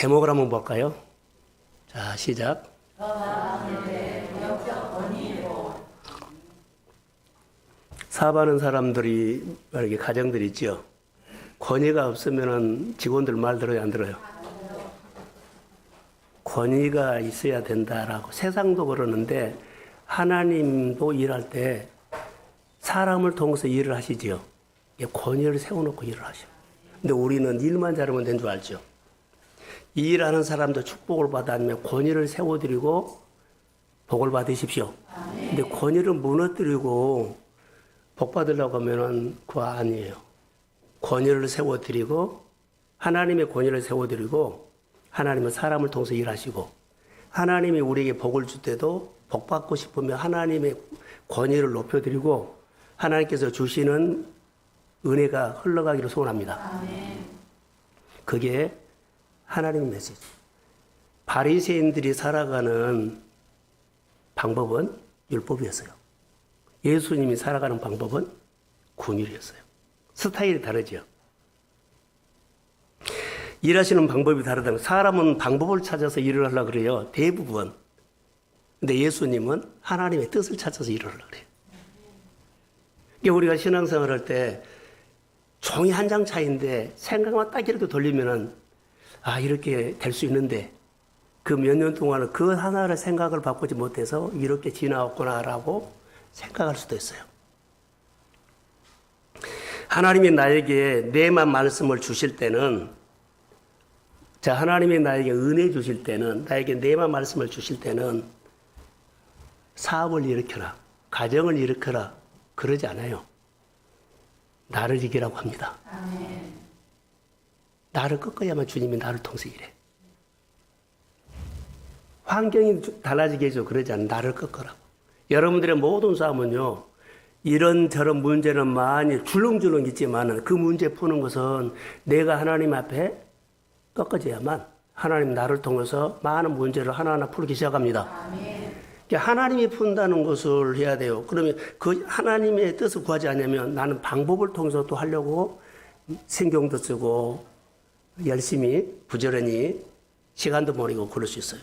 제목을 한번 볼까요? 자, 시작. 사업하는 사람들이, 이렇게 가정들이 있죠. 권위가 없으면 직원들 말 들어요, 안 들어요? 권위가 있어야 된다라고. 세상도 그러는데 하나님도 일할 때 사람을 통해서 일을 하시지요. 권위를 세워놓고 일을 하셔. 근데 우리는 일만 잘하면 된 줄 알죠. 이 일하는 사람도 축복을 받으면 권위를 세워드리고 복을 받으십시오. 근데 권위를 무너뜨리고 복 받으려고 하면은 그거 아니에요. 권위를 세워드리고 하나님의 권위를 세워드리고 하나님은 사람을 통해서 일하시고 하나님이 우리에게 복을 줄 때도 복 받고 싶으면 하나님의 권위를 높여드리고 하나님께서 주시는 은혜가 흘러가기를 소원합니다. 그게 하나님의 메시지. 바리새인들이 살아가는 방법은 율법이었어요. 예수님이 살아가는 방법은 긍휼이었어요. 스타일이 다르죠. 일하시는 방법이 다르다는 사람은 방법을 찾아서 일을 하려고 그래요. 대부분. 근데 예수님은 하나님의 뜻을 찾아서 일을 하려고 그래요. 그러니까 우리가 신앙생활 할 때 종이 한 장 차이인데 생각만 딱 이렇게 돌리면은 이렇게 될 수 있는데 그 몇 년 동안은 그 하나를 생각을 바꾸지 못해서 이렇게 지나왔구나라고 생각할 수도 있어요. 하나님이 나에게 내만 말씀을 주실 때는 하나님이 나에게 은혜 주실 때는 나에게 내만 말씀을 주실 때는 사업을 일으켜라, 가정을 일으켜라 그러지 않아요. 나를 이기라고 합니다. 나를 꺾어야만 주님이 나를 통해서 일해. 환경이 달라지게 해줘 그러지 않아. 나를 꺾어라고. 여러분들의 모든 싸움은요. 이런저런 문제는 많이 줄렁줄렁 있지만 그 문제 푸는 것은 내가 하나님 앞에 꺾어져야만 하나님 나를 통해서 많은 문제를 하나하나 풀기 시작합니다. 그러니까 하나님이 푼다는 것을 해야 돼요. 그러면 그 하나님의 뜻을 구하지 않으면 나는 방법을 통해서 또 하려고 신경도 쓰고 열심히 부지런히 시간도 버리고 그럴 수 있어요.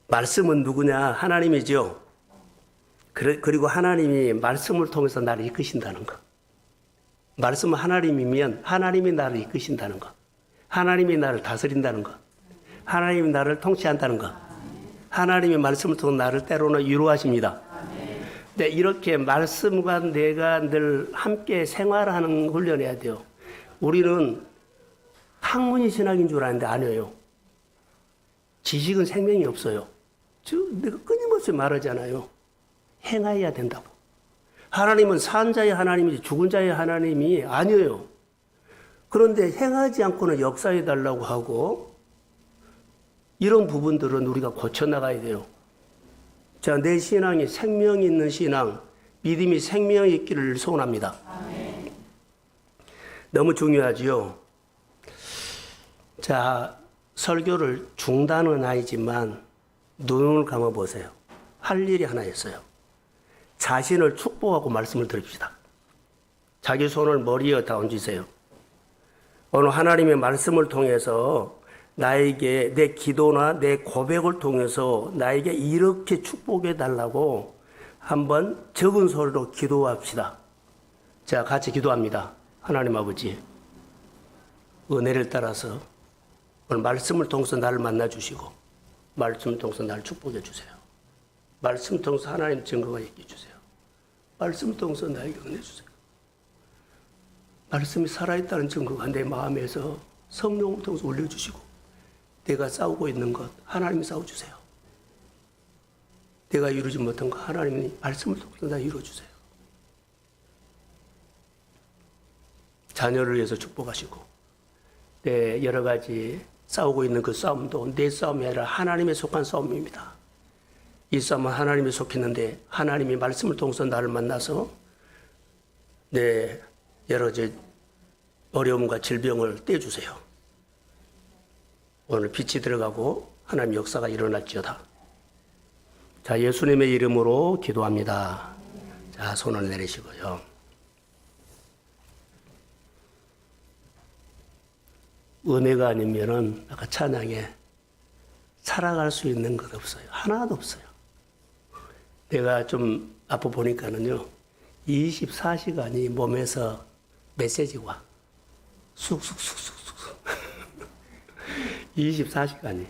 말씀은 누구냐? 하나님이죠. 그리고 하나님이 말씀을 통해서 나를 이끄신다는 것. 말씀은 하나님이면 하나님이 나를 이끄신다는 것. 하나님이 나를 다스린다는 것. 하나님이 나를 통치한다는 것. 하나님의 말씀을 통해 나를 때로는 위로하십니다. 근데 이렇게 말씀과 내가 늘 함께 생활하는 훈련해야 돼요. 우리는 학문이 신학인 줄 아는데 아니에요. 지식은 생명이 없어요. 내가 끊임없이 말하잖아요. 행해야 된다고. 하나님은 산 자의 하나님이지 죽은 자의 하나님이 아니에요. 그런데 행하지 않고는 역사해 달라고 하고 이런 부분들은 우리가 고쳐나가야 돼요. 내 신앙이 생명이 있는 신앙, 믿음이 생명이 있기를 소원합니다. 너무 중요하지요. 설교를 중단은 아니지만 눈을 감아보세요. 할 일이 하나 있어요. 자신을 축복하고 말씀을 들읍시다. 자기 손을 머리에 다 얹으세요. 오늘 하나님의 말씀을 통해서 나에게 내 기도나 내 고백을 통해서 나에게 이렇게 축복해 달라고 한번 적은 소리로 기도합시다. 같이 기도합니다. 하나님 아버지, 은혜를 따라서 오늘 말씀을 통해서 나를 만나주시고 말씀을 통해서 나를 축복해 주세요. 말씀을 통해서 하나님 증거가 있게 해주세요. 말씀을 통해서 나에게 은혜 주세요. 말씀이 살아있다는 증거가 내 마음에서 성령을 통해서 올려주시고 내가 싸우고 있는 것 하나님이 싸워주세요. 내가 이루지 못한 것 하나님이 말씀을 통해서 나 이루어주세요. 자녀를 위해서 축복하시고 내 여러 가지 싸우고 있는 그 싸움도 내 싸움이 아니라 하나님에 속한 싸움입니다. 이 싸움은 하나님에 속했는데 하나님이 말씀을 통해서 나를 만나서 내 여러 어려움과 질병을 떼주세요. 오늘 빛이 들어가고 하나님 역사가 일어날지어다. 예수님의 이름으로 기도합니다. 손을 내리시고요. 은혜가 아니면은 아까 찬양에 살아갈 수 있는 것 없어요. 하나도 없어요. 내가 좀 아파 보니까는요, 24시간이 몸에서 메시지가 와. 쑥쑥쑥쑥쑥. 24시간이.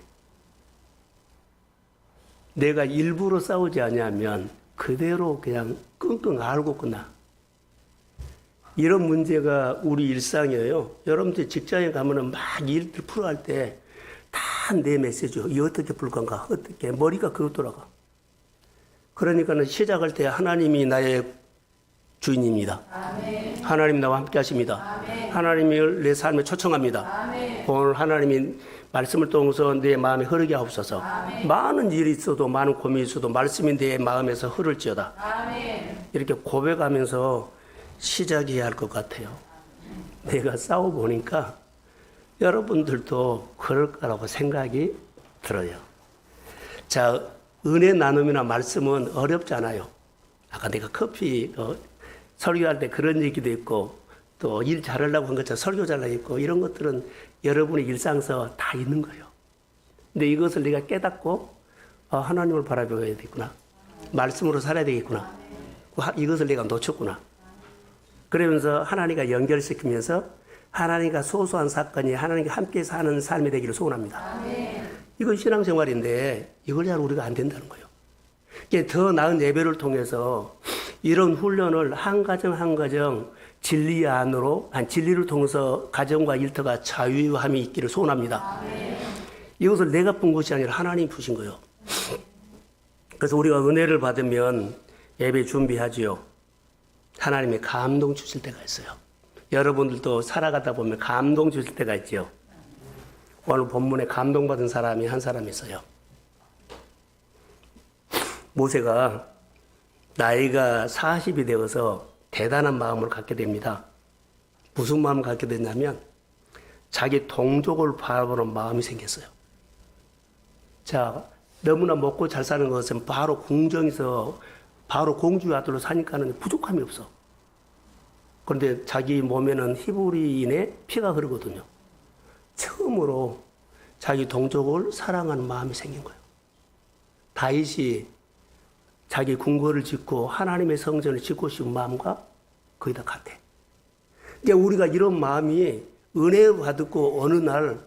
내가 일부러 싸우지 않으면 그대로 그냥 끙끙 앓고 끝나. 이런 문제가 우리 일상이에요. 여러분들 직장에 가면은 막 일들 풀어갈 때 다 내 메시지요. 이 어떻게 풀 건가? 어떻게? 머리가 그로 돌아가. 그러니까는 시작할 때 하나님이 나의 주인입니다. 아멘. 하나님 나와 함께 하십니다. 아멘. 하나님을 내 삶에 초청합니다. 아멘. 오늘 하나님이 말씀을 통해서 내 마음에 흐르게 하옵소서. 아멘. 많은 일이 있어도 많은 고민이 있어도 말씀이 내 마음에서 흐를지어다. 아멘. 이렇게 고백하면서 시작해야 할 것 같아요. 내가 싸워보니까 여러분들도 그럴 거라고 생각이 들어요. 자, 은혜 나눔이나 말씀은 어렵지 않아요. 아까 내가 커피 설교할 때 그런 얘기도 있고 또 일 잘하려고 한 것처럼 설교 잘하려고 있고 이런 것들은 여러분의 일상에서 다 있는 거예요. 근데 이것을 내가 깨닫고 하나님을 바라봐야 되겠구나. 말씀으로 살아야 되겠구나. 이것을 내가 놓쳤구나. 그러면서 하나님과 연결시키면서 하나님과 소소한 사건이 하나님과 함께 사는 삶이 되기를 소원합니다. 아멘. 이건 신앙생활인데 이걸 잘 우리가 안 된다는 거예요. 더 나은 예배를 통해서 이런 훈련을 한 가정 한 가정 진리 안으로 진리를 통해서 가정과 일터가 자유함이 있기를 소원합니다. 아멘. 이것을 내가 푼 것이 아니라 하나님이 푸신 거예요. 그래서 우리가 은혜를 받으면 예배 준비하지요. 하나님이 감동 주실 때가 있어요. 여러분들도 살아가다 보면 감동 주실 때가 있죠. 오늘 본문에 감동받은 사람이 한 사람 있어요. 모세가 나이가 40이 되어서 대단한 마음을 갖게 됩니다. 무슨 마음을 갖게 됐냐면 자기 동족을 바라보는 마음이 생겼어요. 자, 너무나 먹고 잘 사는 것은 바로 궁정에서 바로 공주의 아들로 사니까는 부족함이 없어. 그런데 자기 몸에는 히브리인의 피가 흐르거든요. 처음으로 자기 동족을 사랑하는 마음이 생긴 거예요. 다윗이 자기 궁궐을 짓고 하나님의 성전을 짓고 싶은 마음과 거의 다 같아. 이제 우리가 이런 마음이 은혜 받고 어느 날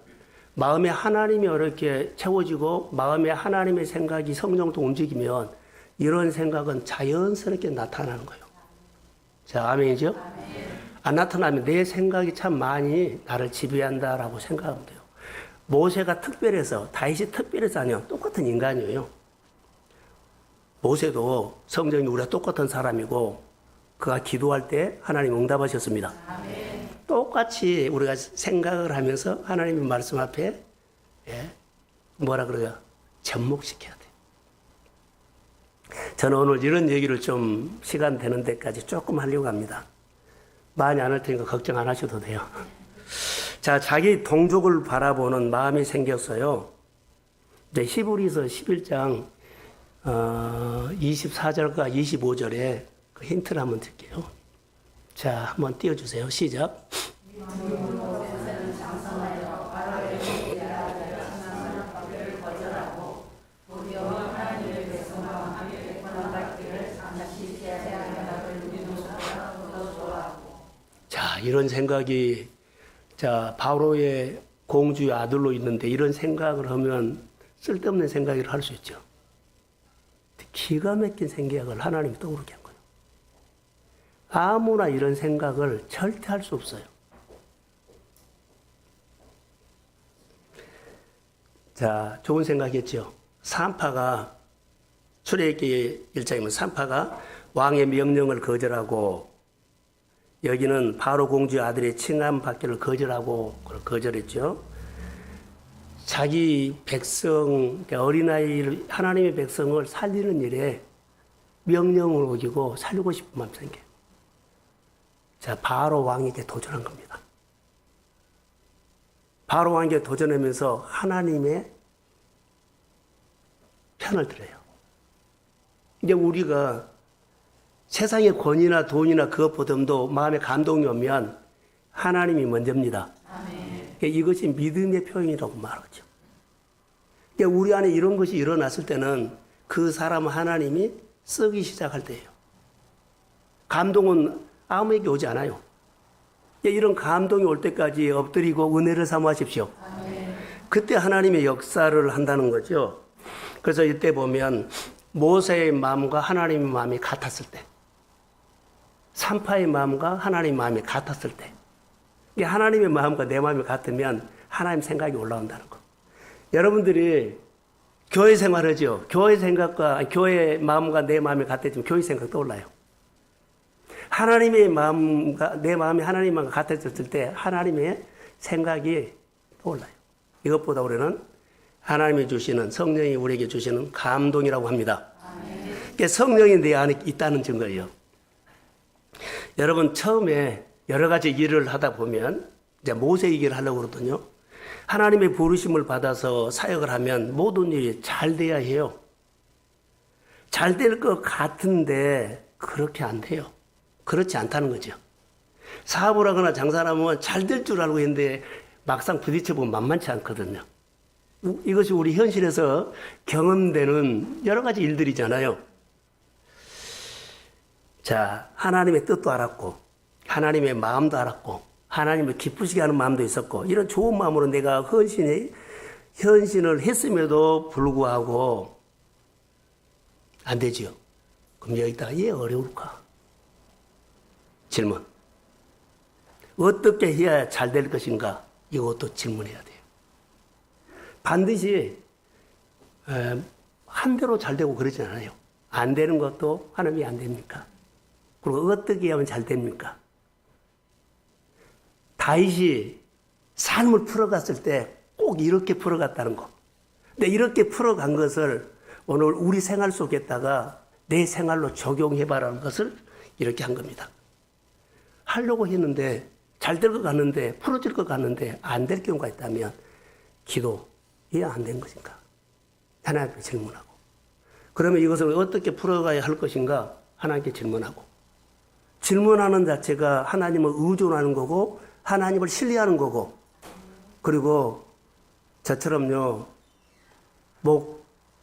마음에 하나님이 이렇게 채워지고 마음에 하나님의 생각이 성령도 움직이면 이런 생각은 자연스럽게 나타나는 거예요. 자, 아멘이죠? 안 나타나면 내 생각이 참 많이 나를 지배한다라고 생각하면 돼요. 모세가 특별해서 다윗이 특별해서 아니요. 똑같은 인간이에요. 모세도 성경이 우리가 똑같은 사람이고 그가 기도할 때 하나님 응답하셨습니다. 아멘. 똑같이 우리가 생각을 하면서 하나님의 말씀 앞에 뭐라 그래요? 접목시켜야 돼. 저는 오늘 이런 얘기를 좀 시간 되는 데까지 조금 하려고 합니다. 많이 안 할 테니까 걱정 안 하셔도 돼요. 자, 자기 동족을 바라보는 마음이 생겼어요. 이제 히브리서 11장 24절과 25절에 그 힌트를 한번 드릴게요. 자, 한번 띄워주세요. 시작. 자, 이런 생각이 바로의 공주의 아들로 있는데 이런 생각을 하면 쓸데없는 생각을 할 수 있죠. 기가 막힌 생각을 하나님이 떠오르게 한 거예요. 아무나 이런 생각을 절대 할 수 없어요. 자, 좋은 생각이었죠. 산파가 출애굽기 1장이면 산파가 왕의 명령을 거절하고 여기는 바로 공주의 아들의 칭함 받기를 거절하고 거절했죠. 자기 백성, 어린아이를, 하나님의 백성을 살리는 일에 명령을 어기고 살리고 싶은 마음이 생겨요. 자, 바로 왕에게 도전한 겁니다. 바로 왕에게 도전하면서 하나님의 편을 들어요. 이제 우리가 세상의 권위나 돈이나 그것보다도 마음에 감동이 오면 하나님이 먼저입니다. 아멘. 이것이 믿음의 표현이라고 말하죠. 그러니까 우리 안에 이런 것이 일어났을 때는 그 사람은 하나님이 쓰기 시작할 때예요. 감동은 아무에게 오지 않아요. 이런 감동이 올 때까지 엎드리고 은혜를 사모하십시오. 그때 하나님의 역사를 한다는 거죠. 그래서 이때 보면 모세의 마음과 하나님의 마음이 같았을 때, 산파의 마음과 하나님의 마음이 같았을 때, 하나님의 마음과 내 마음이 같으면 하나님 생각이 올라온다는 거. 여러분들이 교회 생활하죠. 교회 생각과 교회 마음과 내 마음이 같았지만 교회 생각 떠올라요. 하나님의 마음과 내 마음이 하나님 마음과 같았을 때 하나님의 생각이 떠올라요. 이것보다 우리는 하나님이 주시는, 성령이 우리에게 주시는 감동이라고 합니다. 그러니까 성령이 내 안에 있다는 증거예요. 여러분, 처음에 여러 가지 일을 하다 보면 이제 모세 얘기를 하려고 그러거든요. 하나님의 부르심을 받아서 사역을 하면 모든 일이 잘 돼야 해요. 잘 될 것 같은데 그렇게 안 돼요. 그렇지 않다는 거죠. 사업을 하거나 장사를 하면 잘 될 줄 알고 있는데 막상 부딪혀보면 만만치 않거든요. 이것이 우리 현실에서 경험되는 여러 가지 일들이잖아요. 자, 하나님의 뜻도 알았고, 하나님의 마음도 알았고, 하나님을 기쁘시게 하는 마음도 있었고, 이런 좋은 마음으로 내가 헌신을 했음에도 불구하고 안 되지요. 그럼 여기다가 왜 어려울까? 질문. 어떻게 해야 잘 될 것인가? 이것도 질문해야 돼요. 반드시 한 대로 잘 되고 그러지 않아요. 안 되는 것도 하나님이 안 됩니까? 그리고 어떻게 하면 잘 됩니까? 다윗이 삶을 풀어갔을 때 꼭 이렇게 풀어갔다는 거. 근데 이렇게 풀어간 것을 오늘 우리 생활 속에다가 내 생활로 적용해봐라는 것을 이렇게 한 겁니다. 하려고 했는데 잘 될 것 같는데 풀어질 것 같는데 안 될 경우가 있다면 기도 왜 안 된 것인가? 하나님께 질문하고, 그러면 이것을 어떻게 풀어가야 할 것인가? 하나님께 질문하고, 질문하는 자체가 하나님을 의존하는 거고 하나님을 신뢰하는 거고, 그리고 저처럼요,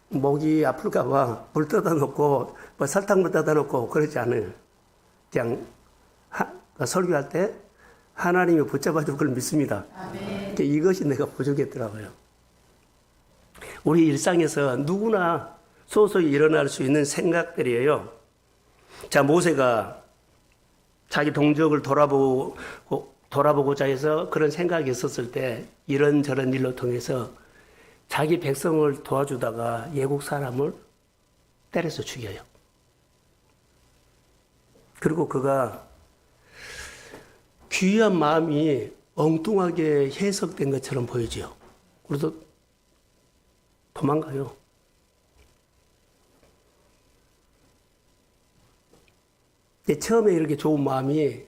목이 아플까 봐 물 떠다 놓고 뭐 설탕물 떠다 놓고 그러지 않아요. 그냥 설교할 때 하나님이 붙잡아 줄 걸 믿습니다. 이것이 내가 부족했더라고요. 우리 일상에서 누구나 소소히 일어날 수 있는 생각들이에요. 자, 모세가 자기 동족을 돌아보고자 해서 그런 생각이 있었을 때 이런저런 일로 통해서 자기 백성을 도와주다가 예국 사람을 때려서 죽여요. 그리고 그가 귀한 마음이 엉뚱하게 해석된 것처럼 보이죠. 그래서 도망가요. 처음에 이렇게 좋은 마음이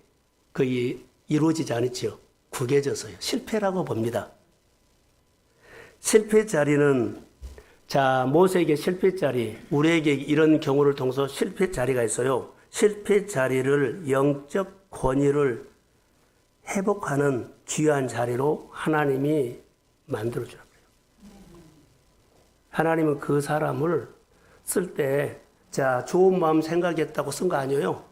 거의 이루어지지 않았죠. 구겨져서요. 실패라고 봅니다. 실패 자리는, 자, 모세에게 실패 자리, 우리에게 이런 경우를 통해서 실패 자리가 있어요. 실패 자리를, 영적 권위를 회복하는 귀한 자리로 하나님이 만들어주라고 해요. 하나님은 그 사람을 쓸 때, 자, 좋은 마음 생각했다고 쓴 거 아니에요.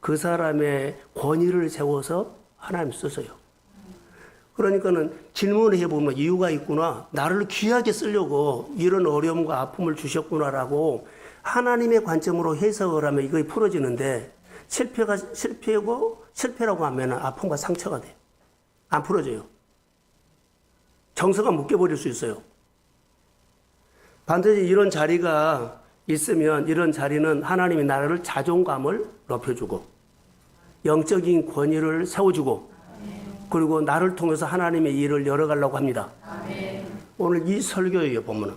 그 사람의 권위를 세워서 하나님 쓰세요. 그러니까는 질문을 해보면 이유가 있구나. 나를 귀하게 쓰려고 이런 어려움과 아픔을 주셨구나라고 하나님의 관점으로 해석을 하면 이거 풀어지는데, 실패라고 하면 아픔과 상처가 돼요. 안 풀어져요. 정서가 묶여버릴 수 있어요. 반드시 이런 자리가 있으면 이런 자리는 하나님이 나를 자존감을 높여주고 영적인 권위를 세워주고 그리고 나를 통해서 하나님의 일을 열어가려고 합니다. 오늘 이 설교예요, 보면은.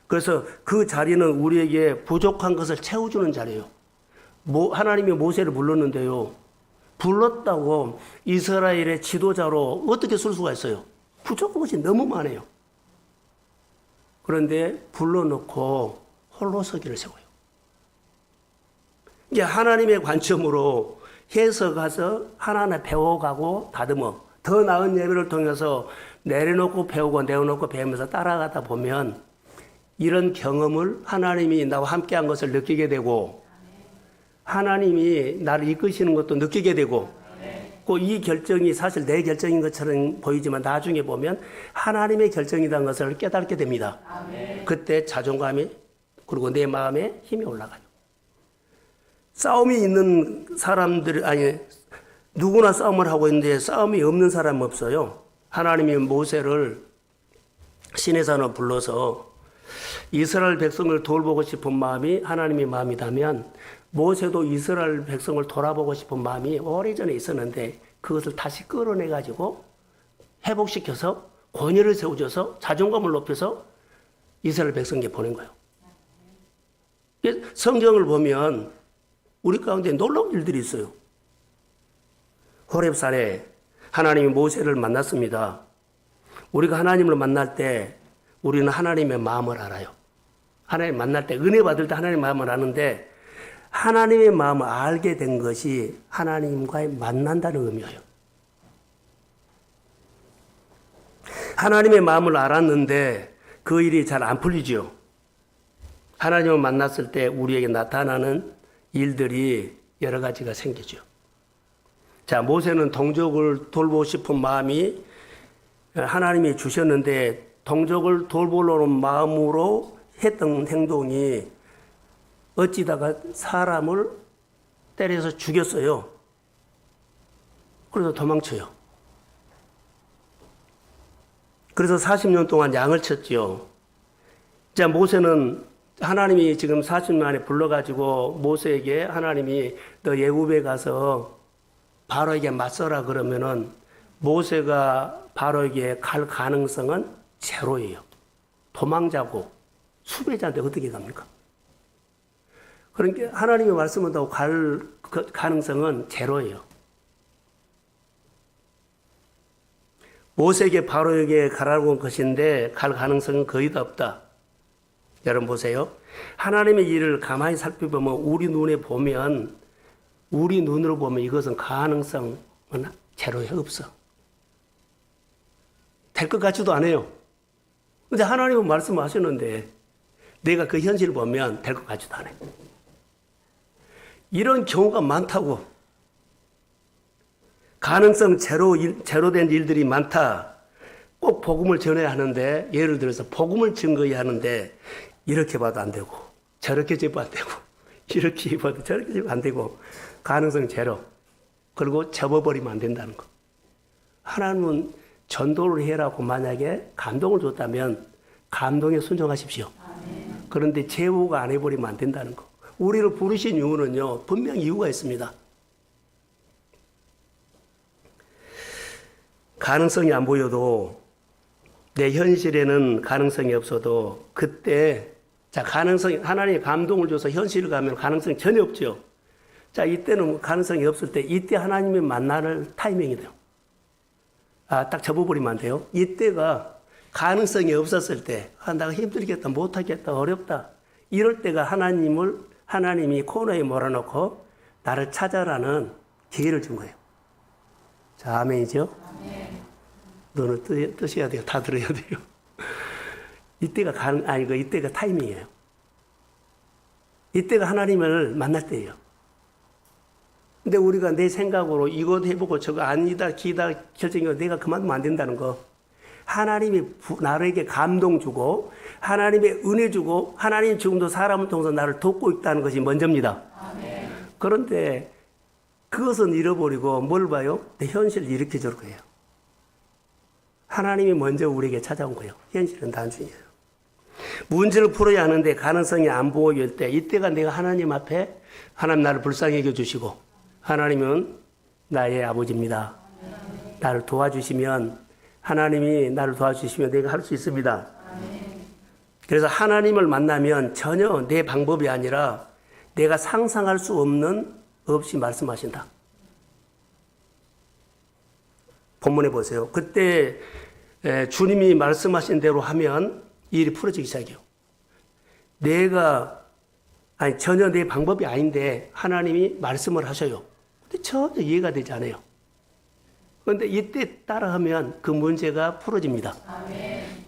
그래서 그 자리는 우리에게 부족한 것을 채워주는 자리예요. 하나님이 모세를 불렀는데요. 불렀다고 이스라엘의 지도자로 어떻게 쓸 수가 있어요? 부족한 것이 너무 많아요. 그런데 불러놓고 홀로 서기를 세워요. 이제 하나님의 관점으로 해석해서 하나하나 배워가고 다듬어 더 나은 예배를 통해서 내려놓고 배우고 내려놓고 배우면서 따라가다 보면 이런 경험을 하나님이 나와 함께한 것을 느끼게 되고 하나님이 나를 이끄시는 것도 느끼게 되고 이 결정이 사실 내 결정인 것처럼 보이지만 나중에 보면 하나님의 결정이라는 것을 깨닫게 됩니다. 그때 자존감이 그리고 내 마음에 힘이 올라가요. 싸움이 있는 사람들 누구나 싸움을 하고 있는데 싸움이 없는 사람은 없어요. 하나님이 모세를 신의 산으로 불러서 이스라엘 백성을 돌보고 싶은 마음이 하나님의 마음이라면 모세도 이스라엘 백성을 돌아보고 싶은 마음이 오래전에 있었는데 그것을 다시 끌어내가지고 회복시켜서 권위를 세워줘서 자존감을 높여서 이스라엘 백성에게 보낸 거예요. 성경을 보면 우리 가운데 놀라운 일들이 있어요. 호렙산에 하나님이 모세를 만났습니다. 우리가 하나님을 만날 때 우리는 하나님의 마음을 알아요. 하나님 만날 때 은혜 받을 때 하나님의 마음을 아는데 하나님의 마음을 알게 된 것이 하나님과의 만난다는 의미예요. 하나님의 마음을 알았는데 그 일이 잘 안 풀리죠. 하나님을 만났을 때 우리에게 나타나는 일들이 여러 가지가 생기죠. 자, 모세는 동족을 돌보고 싶은 마음이 하나님이 주셨는데 동족을 돌보려는 마음으로 했던 행동이 어찌다가 사람을 때려서 죽였어요. 그래서 도망쳐요. 그래서 40년 동안 양을 쳤지요. 자, 모세는 하나님이 지금 40년 만에 불러가지고 모세에게 하나님이 너 애굽에 가서 바로에게 맞서라 그러면은 모세가 바로에게 갈 가능성은 제로예요. 도망자고 수배자인데 어떻게 갑니까? 그러니까 하나님의 말씀을 하고 갈 가능성은 제로예요. 모세에게 바로에게 가라고 한 것인데 갈 가능성은 거의 다 없다. 여러분 보세요. 하나님의 일을 가만히 살펴보면 우리 눈으로 보면 이것은 가능성은 제로에 없어. 될 것 같지도 않아요. 근데 하나님은 말씀하셨는데 내가 그 현실을 보면 될 것 같지도 않아요. 이런 경우가 많다고. 가능성 제로된 일들이 많다. 꼭 복음을 전해야 하는데 예를 들어서 복음을 증거해야 하는데 이렇게 봐도 안 되고 저렇게 봐도 안 되고 이렇게 봐도 저렇게 봐도 안 되고 가능성 제로. 그리고 접어버리면 안 된다는 거. 하나님은 전도를 해라고 만약에 감동을 줬다면 감동에 순종하십시오. 그런데 제후가 안 해버리면 안 된다는 거. 우리를 부르신 이유는요, 분명히 이유가 있습니다. 가능성이 안 보여도 내 현실에는 가능성이 없어도 그때 자 가능성이 하나님이 감동을 줘서 현실을 가면 가능성이 전혀 없죠. 자 이때는 가능성이 없을 때 이때 하나님이 만날 타이밍이 돼요. 딱 접어버리면 안 돼요. 이때가 가능성이 없었을 때 내가 힘들겠다 못하겠다 어렵다 이럴 때가 하나님이 코너에 몰아넣고 나를 찾아라는 기회를 준 거예요. 자 아멘이죠? 너는 뜨셔야 돼요. 다 들어야 돼요. 이때가 이때가 타이밍이에요. 이때가 하나님을 만날 때예요. 근데 우리가 내 생각으로 이것 해보고 저거 아니다, 기다 결정이고 내가 그만두면 안 된다는 거. 하나님이 나에게 감동 주고, 하나님의 은혜 주고, 하나님 지금도 사람을 통해서 나를 돕고 있다는 것이 먼저입니다. 아멘. 그런데 그것은 잃어버리고 뭘 봐요? 내 현실을 이렇게 줄 거예요. 하나님이 먼저 우리에게 찾아온 거예요. 현실은 단순이에요. 문제를 풀어야 하는데 가능성이 안 보일 때 이때가 내가 하나님 앞에 하나님 나를 불쌍히 여겨주시고 하나님은 나의 아버지입니다. 나를 도와주시면 하나님이 나를 도와주시면 내가 할 수 있습니다. 그래서 하나님을 만나면 전혀 내 방법이 아니라 내가 상상할 수 없이 말씀하신다. 본문에 보세요. 그때 주님이 말씀하신 대로 하면 일이 풀어지기 시작해요. 전혀 내 방법이 아닌데 하나님이 말씀을 하셔요. 근데 전혀 이해가 되지 않아요. 그런데 이때 따라하면 그 문제가 풀어집니다.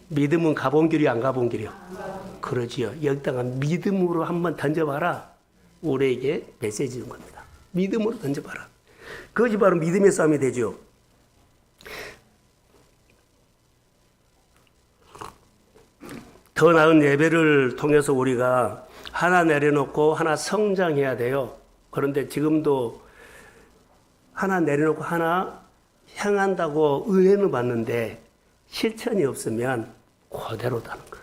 믿음은 가본 길이 안 가본 길이요. 그러지요. 여기다가 믿음으로 한번 던져봐라. 우리에게 메시지 준 겁니다. 믿음으로 던져봐라. 그것이 바로 믿음의 싸움이 되죠. 더 나은 예배를 통해서 우리가 하나 내려놓고 하나 성장해야 돼요. 그런데 지금도 하나 내려놓고 하나 향한다고 은혜는 받는데 실천이 없으면 그대로다는 거.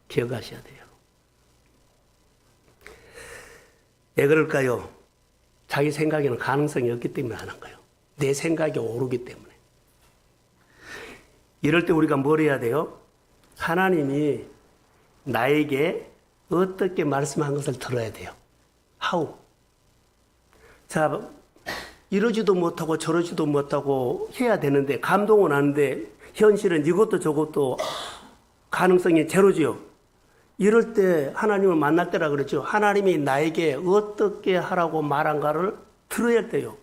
기억하셔야 돼요. 왜 그럴까요? 자기 생각에는 가능성이 없기 때문에 하는 거예요. 내 생각이 오르기 때문에. 이럴 때 우리가 뭘 해야 돼요? 하나님이 나에게 어떻게 말씀한 것을 들어야 돼요. How? 자, 이러지도 못하고 저러지도 못하고 해야 되는데 감동은 하는데 현실은 이것도 저것도 가능성이 제로지요. 이럴 때 하나님을 만날 때라 그랬죠. 하나님이 나에게 어떻게 하라고 말한가를 들어야 돼요.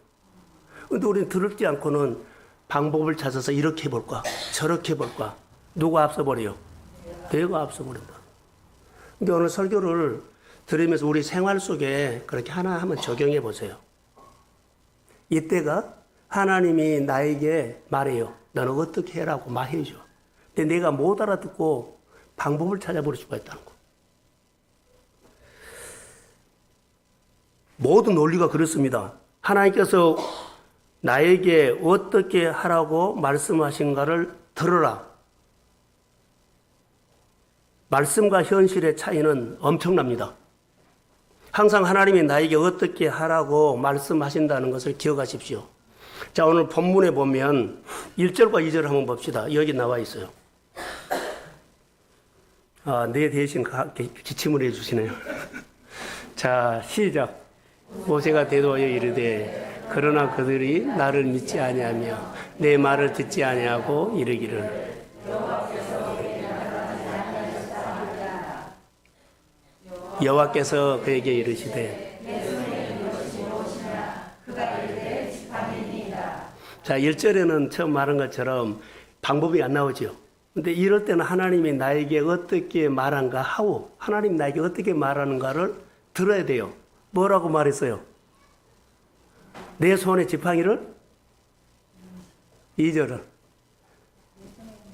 근데 우리는 들을지 않고는 방법을 찾아서 이렇게 해볼까 저렇게 해볼까. 누가 앞서버려요? 내가 앞서버린다. 근데 오늘 설교를 들으면서 우리 생활 속에 그렇게 하나 한번 적용해 보세요. 이때가 하나님이 나에게 말해요. 너는 어떻게 해라고 말해줘. 근데 내가 못 알아듣고 방법을 찾아버릴 수가 있다는 거. 모든 논리가 그렇습니다. 하나님께서 나에게 어떻게 하라고 말씀하신가를 들어라. 말씀과 현실의 차이는 엄청납니다. 항상 하나님이 나에게 어떻게 하라고 말씀하신다는 것을 기억하십시오. 자, 오늘 본문에 보면 1절과 2절을 한번 봅시다. 여기 나와 있어요. 내 대신 기침을 해주시네요. 자, 시작. 모세가 대도하여 이르되 그러나 그들이 나를 믿지 아니하며 내 말을 듣지 아니하고 이르기를 여호와께서 그에게 이르시되 자, 1절에는 처음 말한 것처럼 방법이 안 나오죠. 근데 이럴 때는 하나님이 나에게 어떻게 말한가 하고 하나님 나에게 어떻게 말하는가를 들어야 돼요. 뭐라고 말했어요? 내 손에 지팡이를 2절은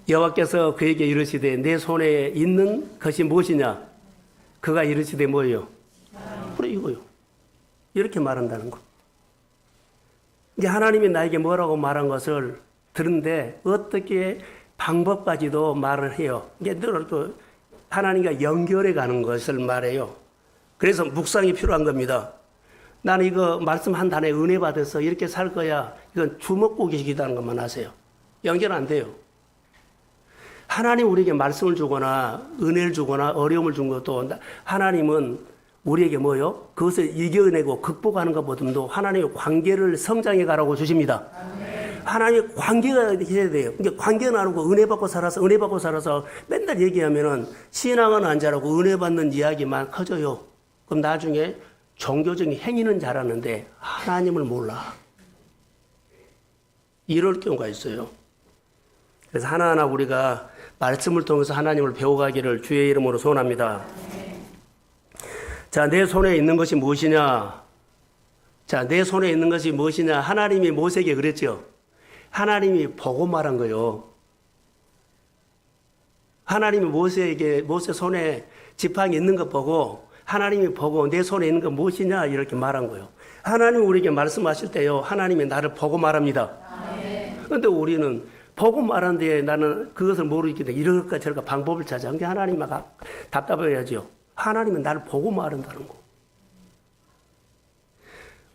여호와께서 그에게 이르시되 내 손에 있는 것이 무엇이냐? 그가 이르시되 뭐예요? 그래 이거요. 이렇게 말한다는 거. 이제 하나님이 나에게 뭐라고 말한 것을 들은데 어떻게 방법까지도 말을 해요. 이게 또 하나님과 연결해 가는 것을 말해요. 그래서 묵상이 필요한 겁니다. 나는 이거 말씀 한 단에 은혜 받아서 이렇게 살 거야. 이건 주먹구기식이라는 것만 아세요. 연결 안 돼요. 하나님 우리에게 말씀을 주거나 은혜를 주거나 어려움을 준 것도 하나님은 우리에게 뭐요? 그것을 이겨내고 극복하는 것보다도 하나님의 관계를 성장해 가라고 주십니다. 하나님의 관계가 해야 돼요. 그러니까 관계는 안 하고 은혜 받고 살아서 맨날 얘기하면은 신앙은 안 자라고 은혜 받는 이야기만 커져요. 그럼 나중에 종교적인 행위는 잘하는데 하나님을 몰라. 이럴 경우가 있어요. 그래서 하나하나 우리가 말씀을 통해서 하나님을 배워가기를 주의 이름으로 소원합니다. 자, 내 손에 있는 것이 무엇이냐? 자, 내 손에 있는 것이 무엇이냐? 하나님이 모세에게 그랬죠. 하나님이 보고 말한 거예요. 하나님이 모세 손에 지팡이 있는 것 보고 하나님이 보고 내 손에 있는 것 무엇이냐 이렇게 말한 거예요. 하나님이 우리에게 말씀하실 때요. 하나님이 나를 보고 말합니다. 그런데 우리는 보고 말하는데 나는 그것을 모르기 때문에 이럴까 저럴까 방법을 찾아. 근데 하나님은 답답해야죠. 하나님은 나를 보고 말한다는 거.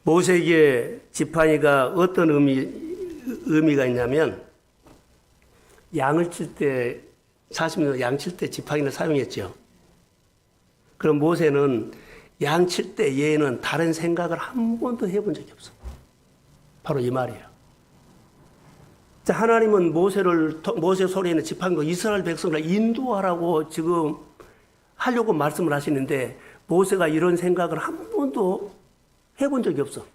모세에게 지팡이가 어떤 의미가 있냐면 양을 칠 때 40년 양 칠 때 지팡이를 사용했죠. 그럼 모세는 양 칠 때 얘는 다른 생각을 한 번도 해본 적이 없어. 바로 이 말이에요. 자, 하나님은 모세 손에 있는 지팡이로 이스라엘 백성을 인도하라고 지금 하려고 말씀을 하시는데 모세가 이런 생각을 한 번도 해본 적이 없어.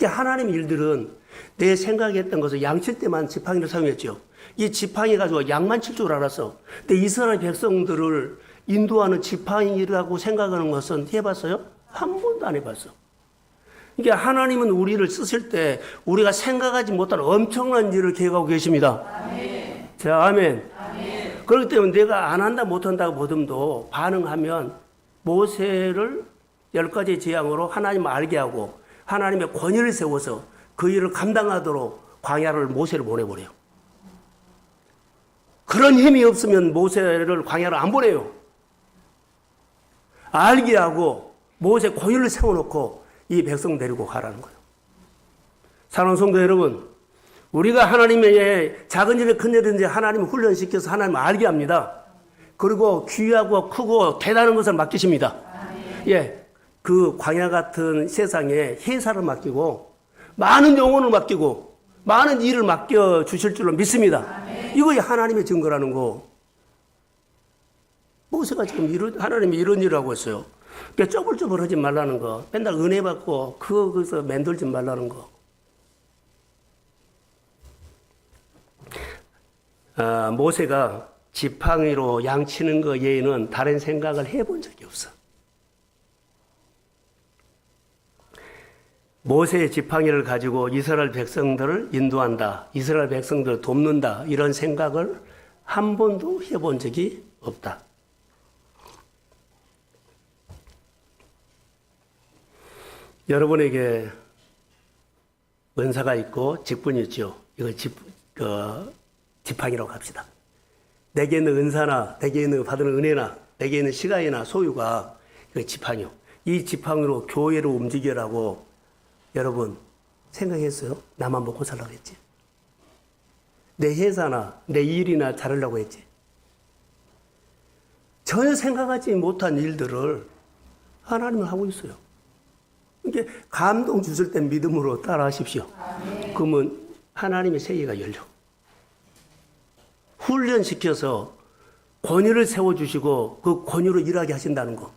하나님의 일들은 내 생각했던 것을 양칠 때만 지팡이를 사용했죠. 이 지팡이 가지고 양만 칠 줄 알았어. 근데 이스라엘 백성들을 인도하는 지팡이라고 생각하는 것은 해봤어요? 한 번도 안 해봤어. 그러니까 하나님은 우리를 쓰실 때 우리가 생각하지 못한 엄청난 일을 계획하고 계십니다. 아멘. 자, 아멘. 아멘. 그렇기 때문에 내가 안 한다 못한다고 보듬도 반응하면 모세를 10가지 재앙으로 하나님을 알게 하고 하나님의 권위를 세워서 그 일을 감당하도록 광야를 모세를 보내버려요. 그런 힘이 없으면 모세를 광야를 안 보내요. 알게 하고 모세 권위를 세워놓고 이 백성 데리고 가라는 거예요. 사랑하는 성도 여러분, 우리가 하나님의 작은 일에 큰 일인지 하나님을 훈련시켜서 하나님을 알게 합니다. 그리고 귀하고 크고 대단한 것을 맡기십니다. 예, 그 광야 같은 세상에 회사를 맡기고 많은 영혼을 맡기고 많은 일을 맡겨 주실 줄로 믿습니다. 이것이 하나님의 증거라는 거. 모세가 지금 하나님이 이런 일을 하고 있어요. 그러니까 쪼불쪼불 하지 말라는 거. 맨날 은혜 받고 그거서 만들지 말라는 거. 모세가 지팡이로 양치는 거 외에는 다른 생각을 해본 적이 없어. 모세의 지팡이를 가지고 이스라엘 백성들을 인도한다. 이스라엘 백성들을 돕는다. 이런 생각을 한 번도 해본 적이 없다. 여러분에게 은사가 있고 직분이 있죠. 이거 지팡이라고 합시다. 내게 있는 은사나, 내게 있는 받은 은혜나, 내게 있는 시간이나 소유가 지팡이요. 이 지팡이로 교회를 움직이라고 여러분 생각했어요? 나만 먹고 살라고 했지. 내 회사나 내 일이나 잘하려고 했지. 전혀 생각하지 못한 일들을 하나님은 하고 있어요. 이게 감동 주실 때 믿음으로 따라 하십시오. 그러면 하나님의 세계가 열려. 훈련시켜서 권위를 세워주시고 그 권위로 일하게 하신다는 거.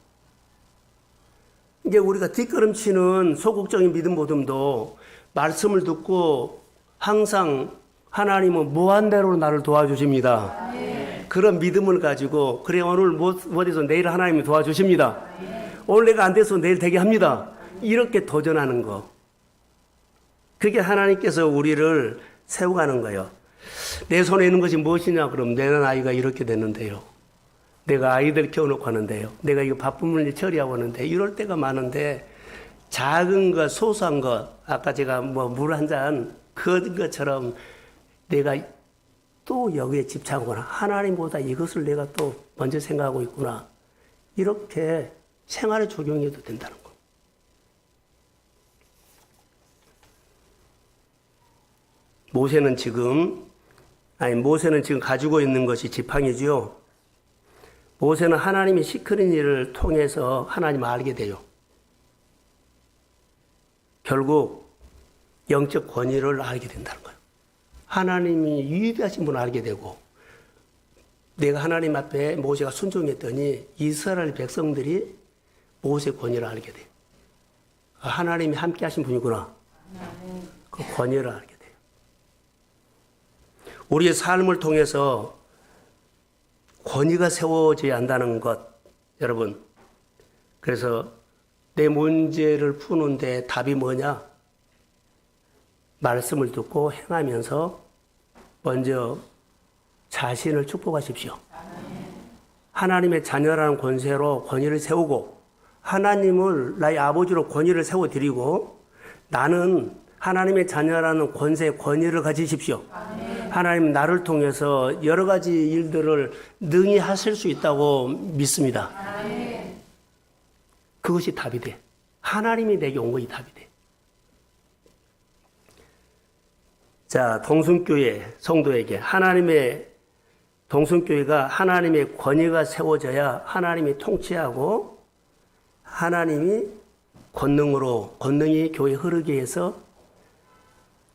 이게 우리가 뒷걸음치는 소극적인 믿음 보듬도 말씀을 듣고 항상 하나님은 무한대로 나를 도와주십니다. 그런 믿음을 가지고 그래 오늘 못해서 내일 하나님이 도와주십니다. 오늘 내가 안 돼서 내일 되게 합니다. 이렇게 도전하는 거. 그게 하나님께서 우리를 세워가는 거예요. 내 손에 있는 것이 무엇이냐 그럼 내 아이가 이렇게 됐는데요. 내가 아이들 키워놓고 하는데요. 내가 이거 바쁜 문제 처리하고 하는데 이럴 때가 많은데 작은 것, 소소한 것, 아까 제가 물 한 잔 그런 것처럼 내가 또 여기에 집착하거나 하나님보다 이것을 내가 또 먼저 생각하고 있구나. 이렇게 생활에 적용해도 된다는 거. 모세는 지금 가지고 있는 것이 지팡이지요. 모세는 하나님이 시키는 일을 통해서 하나님을 알게 돼요. 결국 영적 권위를 알게 된다는 거예요. 하나님이 위대하신 분을 알게 되고 내가 하나님 앞에 모세가 순종했더니 이스라엘 백성들이 모세의 권위를 알게 돼요. 하나님이 함께 하신 분이구나. 그 권위를 알게 돼요. 우리의 삶을 통해서 권위가 세워져야 한다는 것, 여러분. 그래서 내 문제를 푸는데 답이 뭐냐? 말씀을 듣고 행하면서 먼저 자신을 축복하십시오. 하나님의 자녀라는 권세로 권위를 세우고 하나님을 나의 아버지로 권위를 세워드리고 나는 하나님의 자녀라는 권세의 권위를 가지십시오. 하나님 나를 통해서 여러 가지 일들을 능히 하실 수 있다고 믿습니다. 그것이 답이 돼. 하나님이 내게 온 것이 답이 돼. 자, 동순교회 성도에게 동순교회가 하나님의 권위가 세워져야 하나님이 통치하고 하나님이 권능이 교회 흐르게 해서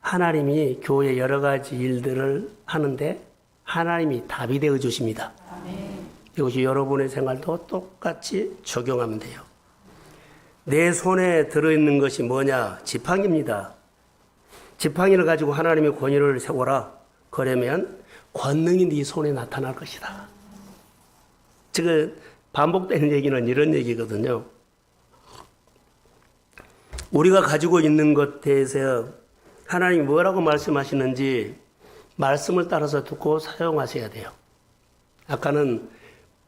하나님이 교회 여러 가지 일들을 하는데 하나님이 답이 되어 주십니다. 이것이 여러분의 생활도 똑같이 적용하면 돼요. 내 손에 들어있는 것이 뭐냐? 지팡이입니다. 지팡이를 가지고 하나님의 권위를 세워라. 그러면 권능이 네 손에 나타날 것이다. 지금 반복되는 얘기는 이런 얘기거든요. 우리가 가지고 있는 것에 대해서 하나님이 뭐라고 말씀하시는지 말씀을 따라서 듣고 사용하셔야 돼요. 아까는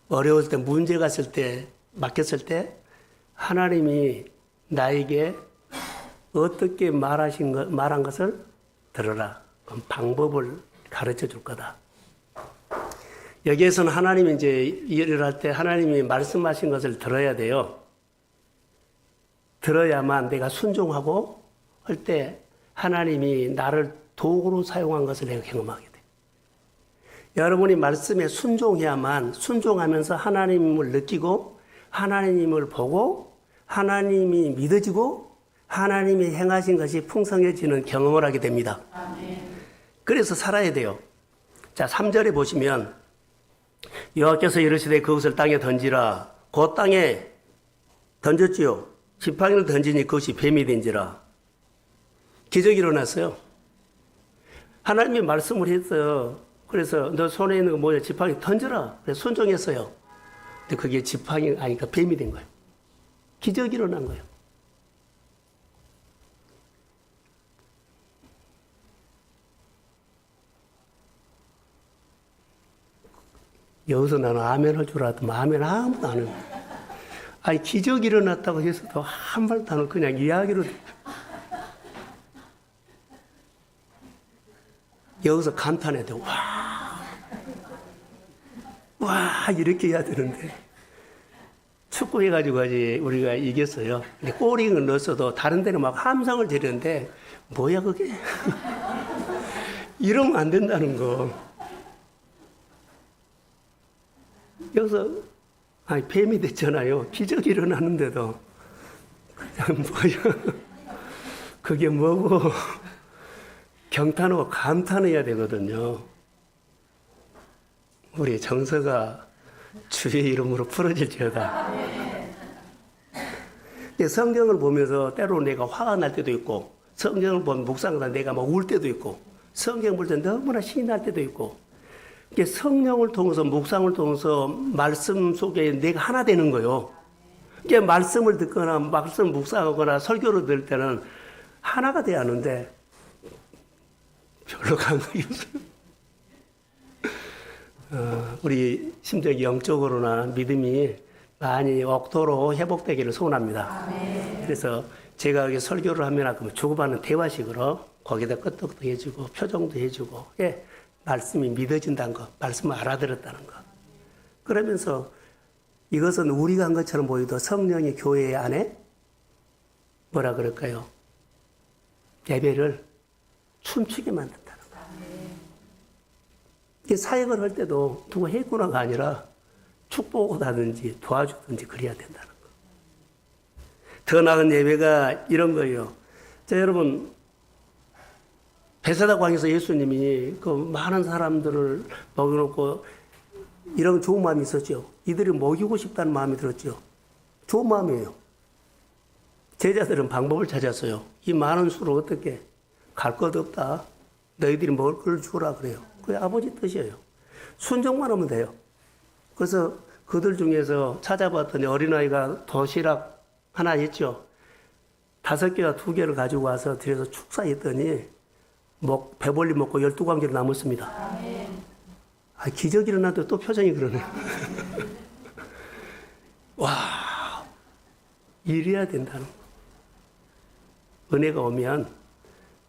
어려울 때, 문제가 있을 때, 막혔을 때 하나님이 나에게 어떻게 말한 것을 들어라. 그럼 방법을 가르쳐 줄 거다. 여기에서는 하나님이 이제 일을 할 때 하나님이 말씀하신 것을 들어야 돼요. 들어야만 내가 순종하고 할 때 하나님이 나를 도구로 사용한 것을 내가 경험하게 돼. 여러분이 말씀에 순종해야만 순종하면서 하나님을 느끼고 하나님을 보고 하나님이 믿어지고 하나님이 행하신 것이 풍성해지는 경험을 하게 됩니다. 그래서 살아야 돼요. 자, 3절에 보시면 여호와께서 이르시되 그것을 땅에 던지라. 그 땅에 던졌지요. 지팡이를 던지니 그것이 뱀이 된지라. 기적이 일어났어요. 하나님이 말씀을 했어요. 그래서 너 손에 있는 거 뭐야? 지팡이 던져라. 그래서 순종했어요. 근데 그게 지팡이 아니까 뱀이 된 거예요. 기적이 일어난 거예요. 여기서 나는 아멘 할 줄 알았더니 아멘 아무도 안 해요. 아니, 기적이 일어났다고 해서도 한 말도 안 하고 그냥 이야기로. 여기서 감탄해야 돼. 와, 이렇게 해야 되는데. 축구 해가지고 우리가 이겼어요. 근데 골을 넣었어도 다른 데는 막 함성을 지르는데, 뭐야, 그게? 이러면 안 된다는 거. 여기서, 아니, 뱀이 됐잖아요. 기적이 일어나는데도. 그냥 뭐야. 그게 뭐고. 경탄하고 감탄해야 되거든요. 우리 정서가 주의 이름으로 풀어질지어다. 성경을 보면서 때로 내가 화가 날 때도 있고, 성경을 보면 묵상하다 내가 막 울 때도 있고, 성경 볼 때 너무나 신이 날 때도 있고, 성령을 통해서 묵상을 통해서 말씀 속에 내가 하나 되는 거예요. 말씀을 듣거나 말씀 묵상하거나 설교를 들을 때는 하나가 돼야 하는데 별로 감각이 없어요. 우리 심지어 영적으로나 믿음이 많이 억도로 회복되기를 소원합니다. 그래서 제가 여기 설교를 하면 주고받는 대화식으로 거기다 끄떡도 해주고 표정도 해주고, 말씀이 믿어진다는 것, 말씀을 알아들었다는 것. 그러면서 이것은 우리가 한 것처럼 보여도 성령이 교회 안에 뭐라 그럴까요? 예배를 춤추게 만든다는 거. 사역을 할 때도 누가 했구나가 아니라 축복을 하든지 도와주든지 그래야 된다는 거. 더 나은 예배가 이런 거예요. 자, 여러분, 베세다 광에서 예수님이 그 많은 사람들을 먹여놓고 이런 좋은 마음이 있었죠. 이들을 먹이고 싶다는 마음이 들었죠. 좋은 마음이에요. 제자들은 방법을 찾았어요. 이 많은 수를 어떻게 갈 것 없다. 너희들이 먹을 걸 주라 그래요. 그게 아버지 뜻이에요. 순종만 하면 돼요. 그래서 그들 중에서 찾아봤더니 어린아이가 도시락 하나 있죠. 5개와 2개를 가지고 와서 들여서 축사했더니 배불리 먹고 12관계로 남았습니다. 기적이 일어나도 또 표정이 그러네. 와, 이래야 된다는 거. 은혜가 오면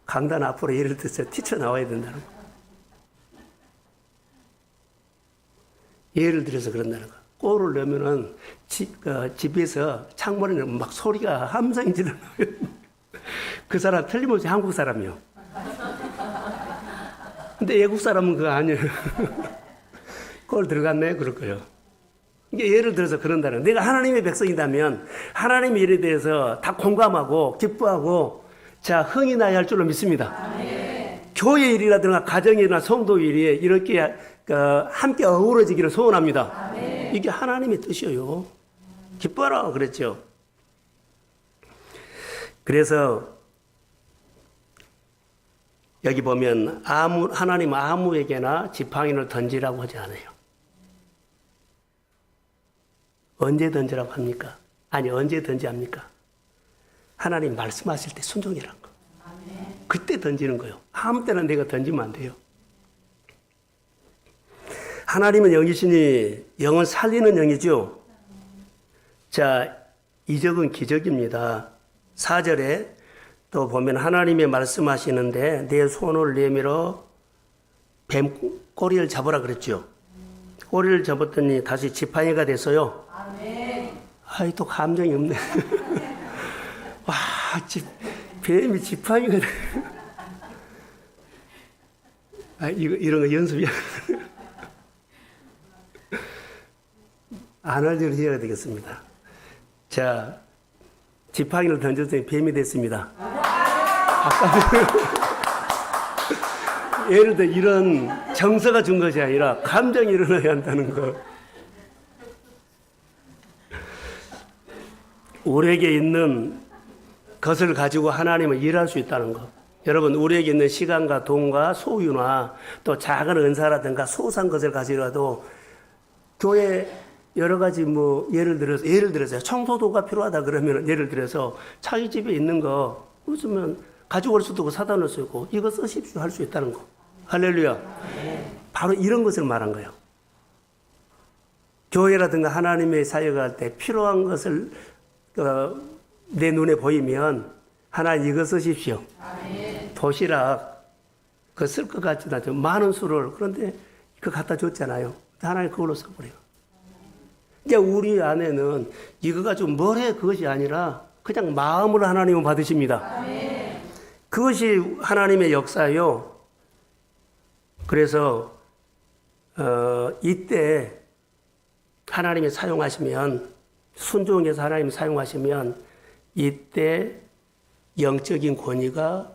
강단 앞으로 예를 들어서 튀쳐나와야 된다는 거. 예를 들어서 그런다는 거. 골을 넣으면은 집에서 창문에는 막 소리가 함성이 지르는 그 사람 틀림없이 한국 사람이요. 근데 외국 사람은 그거 아니에요. 골 들어갔네? 그럴 거예요. 이게 예를 들어서 그런다는 거예요. 내가 하나님의 백성이라면 하나님의 일에 대해서 다 공감하고 기뻐하고 자, 흥이 나야 할 줄로 믿습니다. 교회 일이라든가 가정이나 성도 일이 이렇게 함께 어우러지기를 소원합니다. 이게 하나님의 뜻이에요. 기뻐라 그랬죠. 그래서 여기 보면 하나님은 아무에게나 지팡이를 던지라고 하지 않아요. 언제 던지라고 합니까? 아니, 언제 던지합니까? 하나님 말씀하실 때 순종이란 거. 그때 던지는 거예요. 아무 때나 내가 던지면 안 돼요. 하나님은 영이시니 영은 살리는 영이죠. 자, 이적은 기적입니다. 4절에 또 보면 하나님의 말씀하시는데 내 손을 내밀어 뱀 꼬리를 잡으라 그랬죠. 꼬리를 잡았더니 다시 지팡이가 됐어요. 아이, 또 감정이 없네. 와, 뱀이 지팡이가 돼. 아, 이런 거 연습이야. 안 할 일을 해야 되겠습니다. 자, 지팡이를 던졌더니 뱀이 됐습니다. 예를 들어 이런 정서가 준 것이 아니라 감정이 일어나야 한다는 거. 우리에게 있는 것을 가지고 하나님은 일할 수 있다는 거. 여러분, 우리에게 있는 시간과 돈과 소유나 또 작은 은사라든가 소소한 것을 가지고라도 교회 여러 가지 예를 들어서 청소도가 필요하다 그러면 예를 들어서 자기 집에 있는 거 웃으면 가지고 올 수도 있고 사다 놓을 수 있고 이거 쓰십시오 할 수 있다는 거. 할렐루야. 바로 이런 것을 말한 거예요. 교회라든가 하나님의 사역할 때 필요한 것을 내 눈에 보이면 하나님 이거 쓰십시오. 도시락 그거 쓸 것 같지도 않죠. 많은 수를 그런데 그거 갖다 줬잖아요. 하나님 그걸로 써버려요. 이제 우리 안에는 이거 가지고 뭘 해 그것이 아니라 그냥 마음으로 하나님을 받으십니다. 그것이 하나님의 역사요. 그래서 이때 하나님이 사용하시면 순종해서 하나님이 사용하시면 이때 영적인 권위가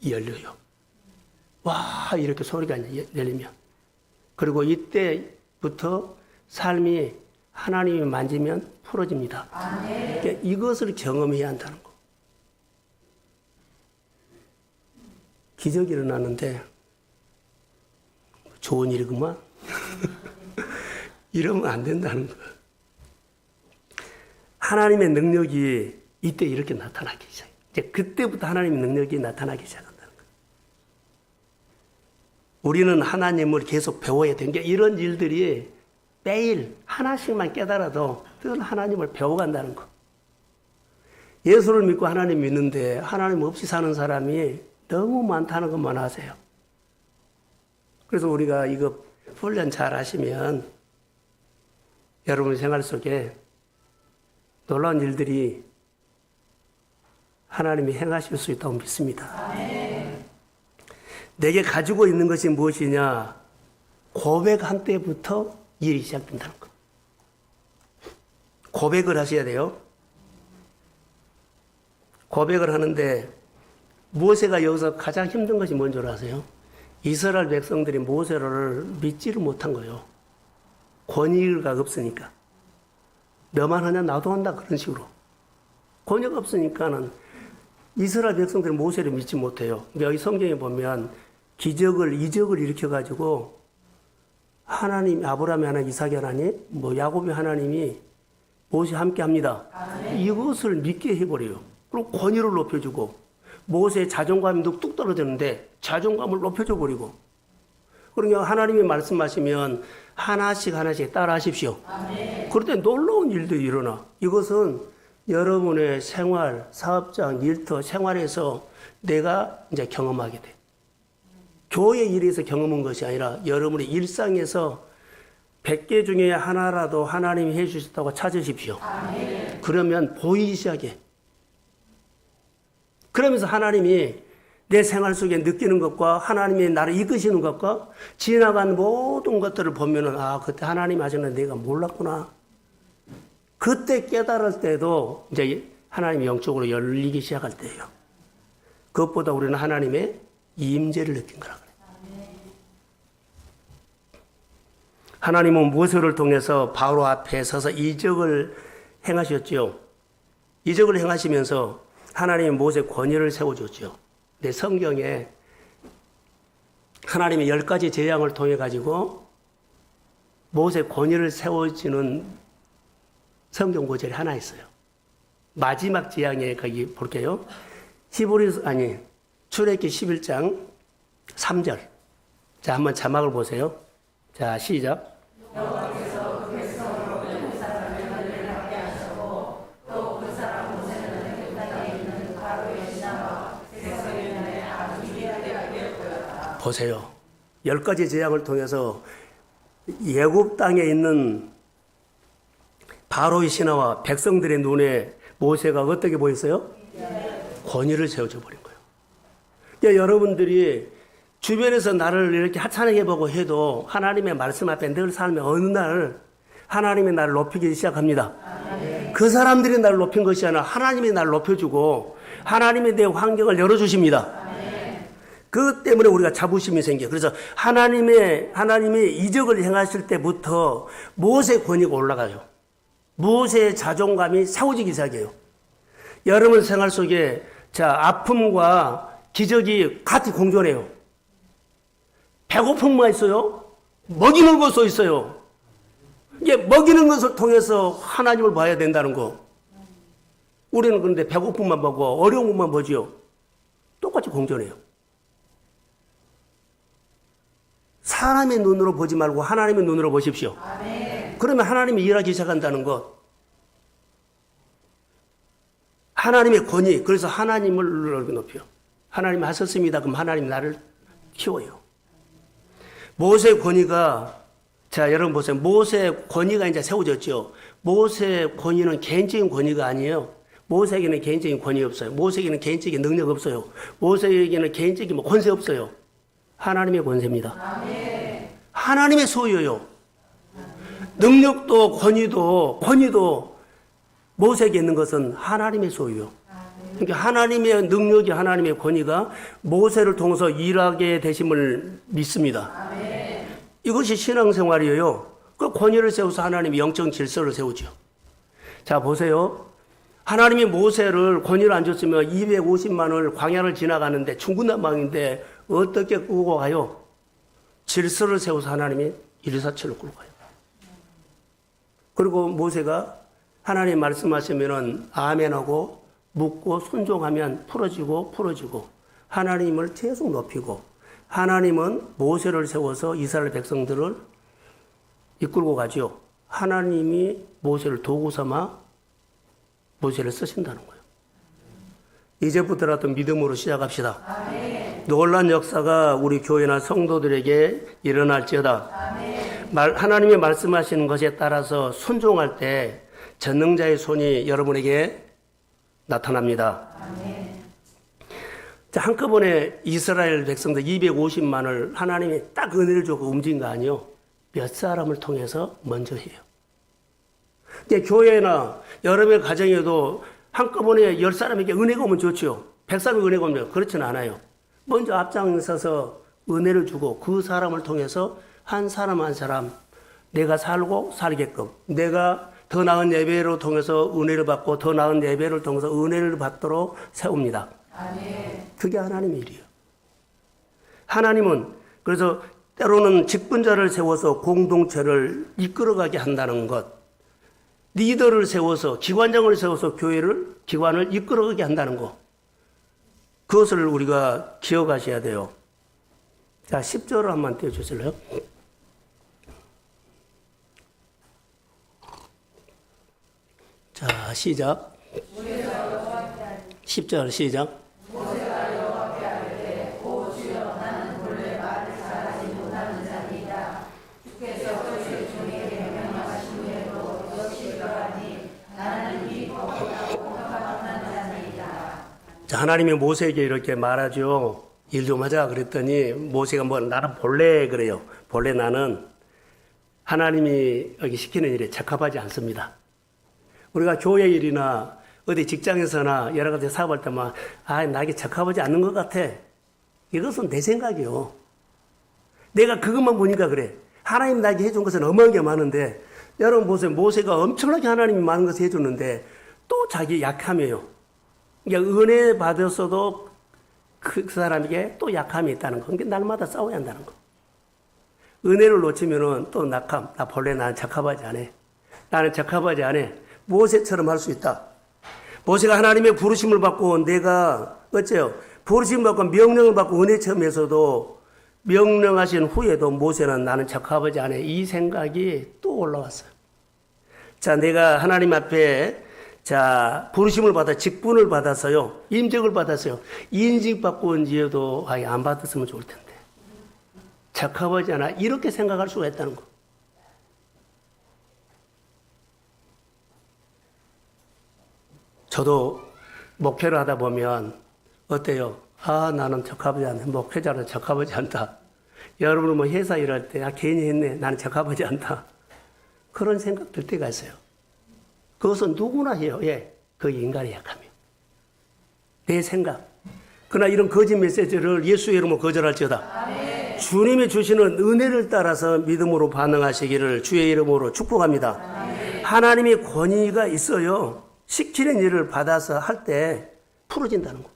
열려요. 와 이렇게 소리가 열리면 그리고 이때부터 삶이 하나님이 만지면 풀어집니다. 그러니까 이것을 경험해야 한다는 거. 기적이 일어나는데 좋은 일이구만. 이러면 안 된다는 거. 하나님의 능력이 이때 이렇게 나타나기 시작해요. 이제 그때부터 하나님의 능력이 나타나기 시작한다는 거예요. 우리는 하나님을 계속 배워야 되는 게 이런 일들이 매일 하나씩만 깨달아도 늘 하나님을 배워간다는 거. 예수를 믿고 하나님 믿는데 하나님 없이 사는 사람이 너무 많다는 것만 아세요. 그래서 우리가 이거 훈련 잘 하시면 여러분 생활 속에 놀라운 일들이 하나님이 행하실 수 있다고 믿습니다. 내게 가지고 있는 것이 무엇이냐? 고백한 때부터 일이 시작된다는 거. 고백을 하셔야 돼요. 고백을 하는데 모세가 여기서 가장 힘든 것이 뭔 줄 아세요? 이스라엘 백성들이 모세를 믿지를 못한 거예요. 권위가 없으니까. 너만 하냐 나도 한다 그런 식으로. 권위가 없으니까는 이스라엘 백성들이 모세를 믿지 못해요. 여기 성경에 보면 이적을 일으켜가지고 하나님, 아브라함의 하나님, 이삭의 하나님, 야곱의 하나님이 모세 함께 합니다. 이것을 믿게 해버려요. 그리고 권위를 높여주고 모세의 자존감이 뚝 떨어졌는데 자존감을 높여줘 버리고 그러니까 하나님이 말씀하시면 하나씩 따라 하십시오. 그럴 때 놀라운 일들이 일어나. 이것은 여러분의 생활, 사업장, 일터, 생활에서 내가 이제 경험하게 돼. 교회 일에서 경험한 것이 아니라 여러분의 일상에서 100개 중에 하나라도 하나님이 해주셨다고 찾으십시오. 그러면 보이기 시작해. 그러면서 하나님이 내 생활 속에 느끼는 것과 하나님이 나를 이끄시는 것과 지나간 모든 것들을 보면은 그때 하나님 하셨는데 내가 몰랐구나. 그때 깨달을 때도 이제 하나님이 영적으로 열리기 시작할 때예요. 그것보다 우리는 하나님의 임재를 느낀 거라 그래요. 하나님은 모세를 통해서 바로 앞에 서서 이적을 행하셨죠. 이적을 행하시면서 하나님이 모세 권위를 세워줬죠. 내 성경에 하나님의 10가지 재앙을 통해 가지고 모세 권위를 세워지는 성경 구절이 하나 있어요. 마지막 재앙에 거기 볼게요. 출애굽기 11장 3절. 자, 한번 자막을 보세요. 자, 시작. 보세요. 10가지 재앙을 통해서 애굽 땅에 있는 바로의 신하와 백성들의 눈에 모세가 어떻게 보였어요? 권위를 세워져 버린 거예요. 그러니까 여러분들이 주변에서 나를 이렇게 하찮게 해도 하나님의 말씀 앞에 늘 살면 어느 날 하나님이 나를 높이기 시작합니다. 그 사람들이 나를 높인 것이 아니라 하나님이 나를 높여주고 하나님이 내 환경을 열어주십니다. 그것 때문에 우리가 자부심이 생겨요. 그래서 하나님이 이적을 행하실 때부터 모세의 권위가 올라가요. 모세의 자존감이 세워지기 시작해요. 여러분 생활 속에 아픔과 기적이 같이 공존해요. 배고픔만 있어요. 먹이는 것도 있어요. 이게 먹이는 것을 통해서 하나님을 봐야 된다는 거. 우리는 그런데 배고픔만 보고 어려운 것만 보지요. 똑같이 공존해요. 사람의 눈으로 보지 말고 하나님의 눈으로 보십시오. 아멘. 그러면 하나님이 일하기 시작한다는 것. 하나님의 권위. 그래서 하나님을 높여. 하나님이 하셨습니다. 그럼 하나님 나를 키워요. 모세의 권위가, 여러분 보세요. 모세의 권위가 이제 세워졌죠. 모세의 권위는 개인적인 권위가 아니에요. 모세에게는 개인적인 권위 없어요. 모세에게는 개인적인 능력 없어요. 모세에게는 개인적인 권세 없어요. 하나님의 권세입니다. 아멘. 하나님의 소유예요. 능력도 권위도 모세에게 있는 것은 하나님의 소유요. 그러니까 하나님의 능력이 하나님의 권위가 모세를 통해서 일하게 되심을 믿습니다. 아멘. 이것이 신앙생활이에요. 그 권위를 세워서 하나님이 영적 질서를 세우죠. 자, 보세요. 하나님이 모세를 권위를 안 줬으면 250만을 광야를 지나가는데 중구난방인데 어떻게 끌고 가요? 질서를 세워서 하나님이 일사천을 끌고 가요. 그리고 모세가 하나님 말씀하시면은 아멘하고 묻고 순종하면 풀어지고 하나님을 계속 높이고 하나님은 모세를 세워서 이스라엘 백성들을 이끌고 가죠. 하나님이 모세를 도구 삼아 모세를 쓰신다는 거예요. 이제부터라도 믿음으로 시작합시다. 아멘. 놀란 역사가 우리 교회나 성도들에게 일어날지어다. 아멘. 하나님이 말씀하시는 것에 따라서 순종할 때 전능자의 손이 여러분에게 나타납니다. 아멘. 한꺼번에 이스라엘 백성들 250만을 하나님이 딱 은혜를 주고 움직인 거 아니에요. 몇 사람을 통해서 먼저 해요. 근데 교회나 여러분의 가정에도 한꺼번에 10사람에게 은혜가 오면 좋죠. 100사람에게 은혜가 오면 그렇지는 않아요. 먼저 앞장서서 은혜를 주고 그 사람을 통해서 한 사람 한 사람 내가 살고 살게끔 내가 더 나은 예배를 통해서 은혜를 받고 더 나은 예배를 통해서 은혜를 받도록 세웁니다. 아멘. 그게 하나님의 일이에요. 하나님은 그래서 때로는 직분자를 세워서 공동체를 이끌어가게 한다는 것, 리더를 세워서 기관장을 세워서 기관을 이끌어가게 한다는 것, 그것을 우리가 기억하셔야 돼요. 자, 10절을 한번 떼어주실래요? 자, 시작. 10절 시작. 자, 하나님이 모세에게 이렇게 말하죠. 일 좀 하자 그랬더니 모세가 나는 본래 그래요. 본래 나는 하나님이 여기 시키는 일에 적합하지 않습니다. 우리가 교회 일이나 어디 직장에서나 여러 가지 사업할 때만 나에게 적합하지 않는 것 같아. 이것은 내 생각이요. 내가 그것만 보니까 그래. 하나님 나에게 해준 것은 어마어마하게 많은데 여러분 보세요. 모세가 엄청나게 하나님이 많은 것을 해줬는데 또 자기 약함이에요. 그러니까 은혜 받았어도 그 사람에게 또 약함이 있다는 거. 그러니까 날마다 싸워야 한다는 거. 은혜를 놓치면은 또 낙함. 나 본래 나는 적합하지 않아. 나는 적합하지 않아. 모세처럼 할 수 있다. 모세가 하나님의 부르심을 받고 내가 어째요? 부르심을 받고 명령을 받고 은혜 체험에서도 명령하신 후에도 모세는 나는 적합하지 않아. 이 생각이 또 올라왔어요. 자, 내가 하나님 앞에 자, 부르심을 받아 직분을 받아서요. 임직을 받았어요. 인직 받고 온 지에도 아예 안 받았으면 좋을 텐데. 적합하지 않아. 이렇게 생각할 수가 있다는 거. 저도 목회를 하다 보면 어때요? 아, 나는 적합하지 않다. 목회자는 적합하지 않다. 여러분은 뭐 회사 일할 때, 아, 괜히 했네. 나는 적합하지 않다. 그런 생각 들 때가 있어요. 그것은 누구나 해요. 예. 그 인간의 약함이요. 내 생각. 그러나 이런 거짓 메시지를 예수의 이름으로 거절할지어다. 아멘. 주님이 주시는 은혜를 따라서 믿음으로 반응하시기를 주의 이름으로 축복합니다. 아멘. 하나님의 권위가 있어요. 시키는 일을 받아서 할 때 풀어진다는 거.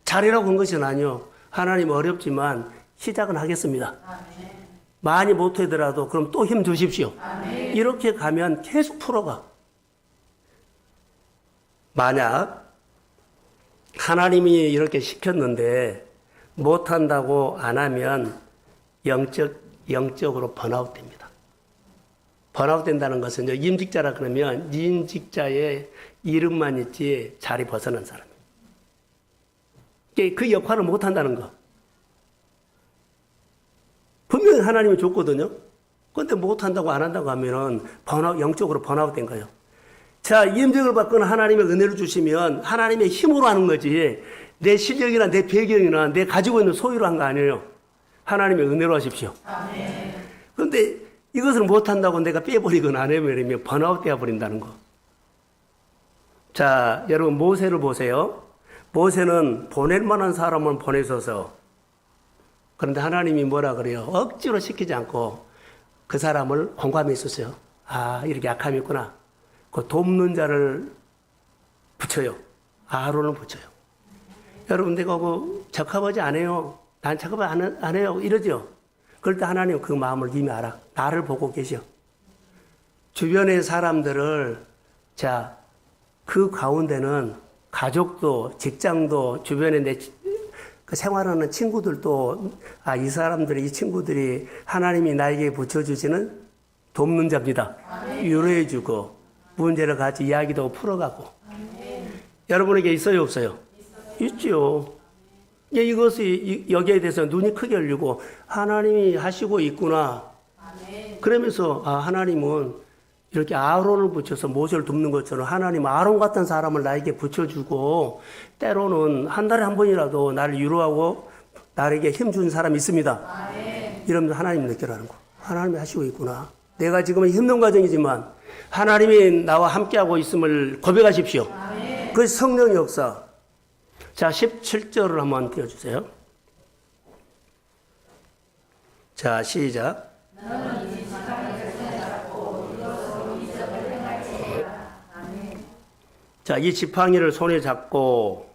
잘이라고 한 것은 아니요. 하나님 어렵지만 시작은 하겠습니다. 아멘. 많이 못하더라도 그럼 또 힘 주십시오. 아멘. 이렇게 가면 계속 풀어가. 만약 하나님이 이렇게 시켰는데 못한다고 안 하면 영적으로 번아웃 됩니다. 번아웃 된다는 것은 임직자라 그러면 임직자의 이름만 있지 자리 벗어난 사람이에요. 그 역할을 못한다는 거. 분명히 하나님이 줬거든요. 그런데 못한다고 안 한다고 하면은 영적으로 번아웃 된 거예요. 자, 임직을 받거나 하나님의 은혜를 주시면 하나님의 힘으로 하는 거지 내 실력이나 내 배경이나 내 가지고 있는 소유로 한 거 아니에요. 하나님의 은혜로 하십시오. 아멘. 그런데 이것을 못한다고 내가 빼버리거나 안 해버리면 번아웃 되어버린다는 거. 자, 여러분 모세를 보세요. 모세는 보낼 만한 사람을 보내셔서 그런데 하나님이 뭐라 그래요? 억지로 시키지 않고 그 사람을 공감했었어요. 아, 이렇게 약함이 있구나. 그 돕는 자를 붙여요. 아론을 붙여요. 여러분, 내가 그 적합하지 않아요. 난 적합하지 안 해요. 이러죠. 그럴 때 하나님 그 마음을 이미 알아. 나를 보고 계셔. 주변의 사람들을, 자, 그 가운데는 가족도, 직장도, 주변에 그 생활하는 친구들도, 아, 이 사람들이, 이 친구들이 하나님이 나에게 붙여주시는 돕는 자입니다. 위로해주고, 문제를 같이 이야기도 풀어가고. 여러분에게 있어요, 없어요? 있죠. 이것이 여기에 대해서 눈이 크게 열리고 하나님이 하시고 있구나. 그러면서 아, 하나님은 이렇게 아론을 붙여서 모세를 돕는 것처럼 하나님 아론 같은 사람을 나에게 붙여주고 때로는 한 달에 한 번이라도 나를 위로하고 나에게 힘준 사람이 있습니다. 이러면서 하나님 느끼라는 거. 하나님이 하시고 있구나. 내가 지금은 힘든 과정이지만 하나님이 나와 함께하고 있음을 고백하십시오. 그 성령의 역사. 자, 17절을 한번 띄워주세요. 자, 시작. 자, 이 지팡이를 손에 잡고,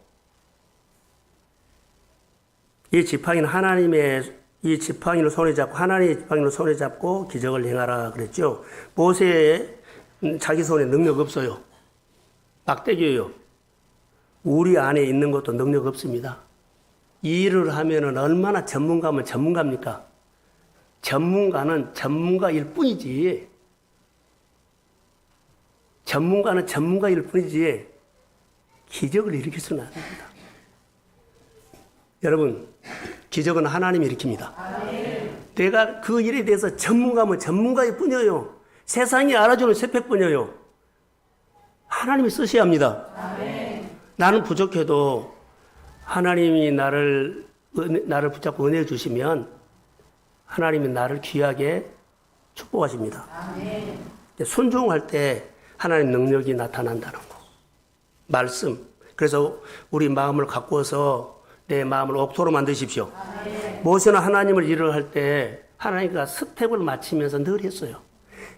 이 지팡이는 하나님의, 이 지팡이를 손에 잡고, 하나님의 지팡이를 손에 잡고 기적을 행하라 그랬죠. 모세의 자기 손에 능력 없어요. 막대기예요. 우리 안에 있는 것도 능력 없습니다. 이 일을 하면은 얼마나 전문가면 전문가입니까? 전문가는 전문가일 뿐이지. 전문가는 전문가일 뿐이지. 기적을 일으킬 수는 안 됩니다. 여러분, 기적은 하나님이 일으킵니다. 내가 그 일에 대해서 전문가면 전문가일 뿐이에요. 세상이 알아주는 스펙뿐이에요. 하나님이 쓰셔야 합니다. 나는 부족해도 하나님이 나를 붙잡고 은혜 주시면 하나님이 나를 귀하게 축복하십니다. 순종할 때 하나님 능력이 나타난다는 거. 말씀. 그래서 우리 마음을 가꾸어서 내 마음을 옥토로 만드십시오. 모세는 하나님을 일을 할 때 하나님과 스텝을 맞추면서 늘 했어요.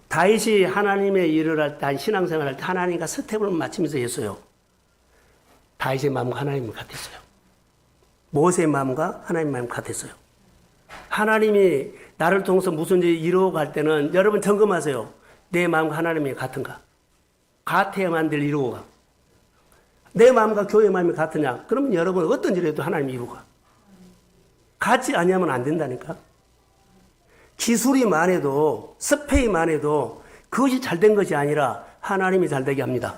다윗이 하나님의 일을 할 때, 신앙생활 할 때 하나님과 스텝을 맞추면서 했어요. 다윗의 마음과 하나님과 같았어요. 모세의 마음과 하나님의 마음 같았어요. 하나님이 나를 통해서 무슨 일을 이루어갈 때는 여러분 점검하세요. 내 마음과 하나님이 같은가? 같아야만 늘 이루고 가. 내 마음과 교회의 마음이 같으냐? 그러면 여러분 어떤 일을 해도 하나님이 이루고 가. 같지 아니하면 안 된다니까. 기술이 많아도 스펙이 많아도 그것이 잘된 것이 아니라 하나님이 잘되게 합니다.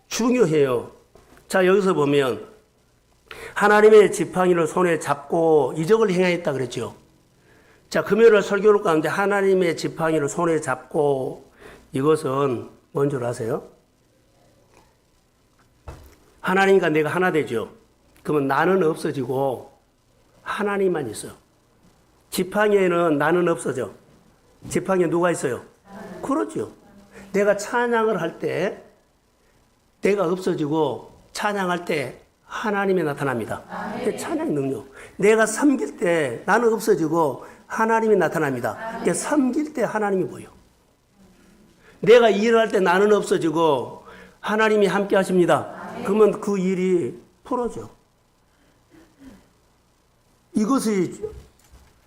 중요해요. 자, 여기서 보면 하나님의 지팡이를 손에 잡고 이적을 행하였다 그랬죠. 자, 금요일 설교를 가운데 하나님의 지팡이를 손에 잡고 이것은 뭔 줄 아세요? 하나님과 내가 하나 되죠. 그러면 나는 없어지고 하나님만 있어요. 지팡이에는 나는 없어져. 지팡이에 누가 있어요? 그렇죠. 내가 찬양을 할 때 내가 없어지고 찬양할 때 하나님이 나타납니다. 찬양의 능력. 내가 섬길 때 나는 없어지고 하나님이 나타납니다. 섬길 때 하나님이 보여. 내가 일을 할 때 나는 없어지고 하나님이 함께 하십니다. 그러면 그 일이 풀어져. 이것이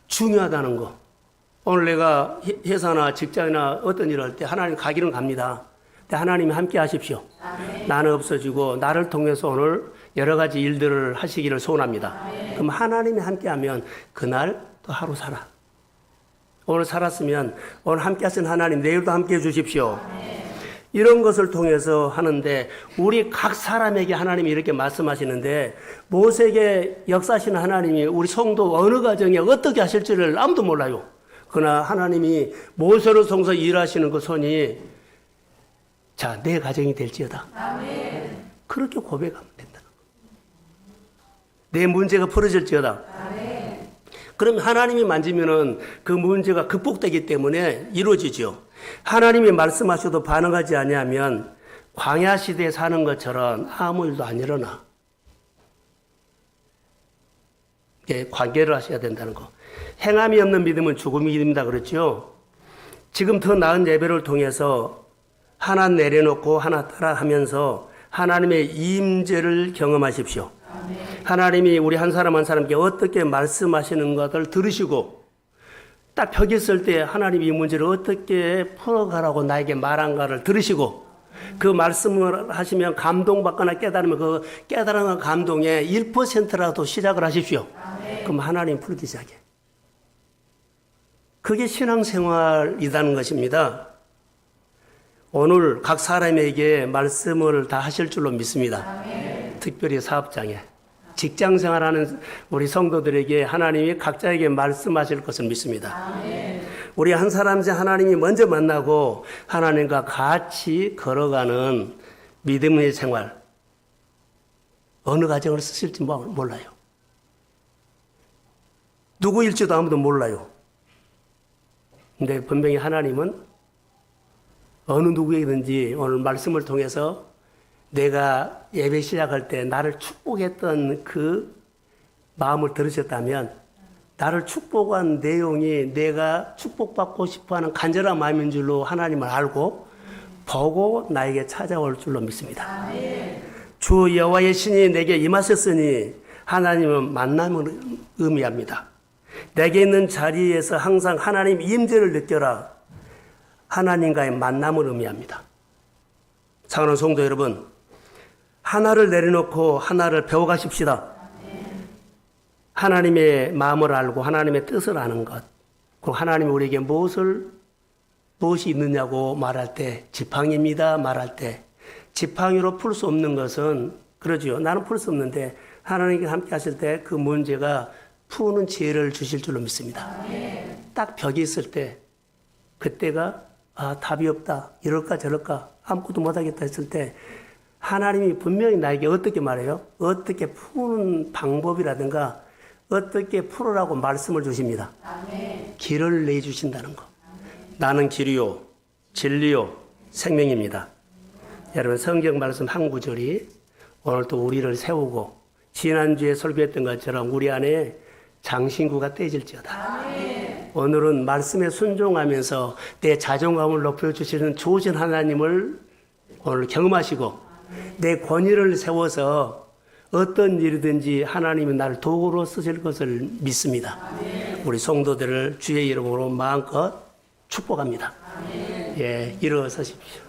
중요하다는 거. 오늘 내가 회사나 직장이나 어떤 일을 할 때 하나님 가기는 갑니다. 근데 하나님이 함께 하십시오. 나는 없어지고 나를 통해서 오늘 여러 가지 일들을 하시기를 소원합니다. 그럼 하나님이 함께하면 그날 또 하루 살아. 오늘 살았으면 오늘 함께 하신 하나님 내일도 함께 해 주십시오. 이런 것을 통해서 하는데 우리 각 사람에게 하나님이 이렇게 말씀하시는데 모세에게 역사하시는 하나님이 우리 성도 어느 가정에 어떻게 하실지를 아무도 몰라요. 그러나 하나님이 모세를 통해서 일하시는 그 손이 자, 내 가정이 될지어다. 그렇게 고백하면 된다. 내 문제가 풀어질지어다. 그럼 하나님이 만지면은 그 문제가 극복되기 때문에 이루어지죠. 하나님이 말씀하셔도 반응하지 아니하면 광야 시대에 사는 것처럼 아무 일도 안 일어나. 관계를 하셔야 된다는 거. 행함이 없는 믿음은 죽음이 이릅니다. 그렇죠? 지금 더 나은 예배를 통해서 하나 내려놓고 하나 따라 하면서 하나님의 임재를 경험하십시오. 하나님이 우리 한 사람 한 사람께 어떻게 말씀하시는 것을 들으시고 딱 벽에 있을 때 하나님이 이 문제를 어떻게 풀어가라고 나에게 말한가를 들으시고 그 말씀을 하시면 감동받거나 깨달으면 그 깨달은 감동의 1%라도 시작을 하십시오. 그럼 하나님 풀기 시작해. 그게 신앙생활이라는 것입니다. 오늘 각 사람에게 말씀을 다 하실 줄로 믿습니다. 특별히 사업장에 직장생활하는 우리 성도들에게 하나님이 각자에게 말씀하실 것을 믿습니다. 우리 한 사람씩 하나님이 먼저 만나고 하나님과 같이 걸어가는 믿음의 생활 어느 가정을 쓰실지 몰라요. 누구일지도 아무도 몰라요. 근데 분명히 하나님은 어느 누구에게든지 오늘 말씀을 통해서 내가 예배 시작할 때 나를 축복했던 그 마음을 들으셨다면 나를 축복한 내용이 내가 축복받고 싶어하는 간절한 마음인 줄로 하나님을 알고 보고 나에게 찾아올 줄로 믿습니다. 주 여호와의 신이 내게 임하셨으니 하나님은 만남을 의미합니다. 내게 있는 자리에서 항상 하나님 임재를 느껴라. 하나님과의 만남을 의미합니다. 사랑하는 성도 여러분, 하나를 내려놓고 하나를 배워가십시다. 하나님의 마음을 알고 하나님의 뜻을 아는 것. 그럼 하나님이 우리에게 무엇이 있느냐고 말할 때 지팡이입니다 말할 때 지팡이로 풀 수 없는 것은 그러죠. 나는 풀 수 없는데 하나님께 함께 하실 때 그 문제가 푸는 지혜를 주실 줄로 믿습니다. 딱 벽이 있을 때 그때가 답이 없다. 이럴까 저럴까 아무것도 못하겠다 했을 때 하나님이 분명히 나에게 어떻게 말해요? 어떻게 푸는 방법이라든가 어떻게 풀으라고 말씀을 주십니다. 길을 내주신다는 거. 나는 길이요 진리요 생명입니다. 여러분 성경 말씀 한 구절이 오늘 또 우리를 세우고 지난주에 설교했던 것처럼 우리 안에 장신구가 떼질지어다. 오늘은 말씀에 순종하면서 내 자존감을 높여주시는 좋으신 하나님을 오늘 경험하시고 내 권위를 세워서 어떤 일이든지 하나님은 나를 도구로 쓰실 것을 믿습니다. 우리 성도들을 주의 이름으로 마음껏 축복합니다. 예, 일어서십시오.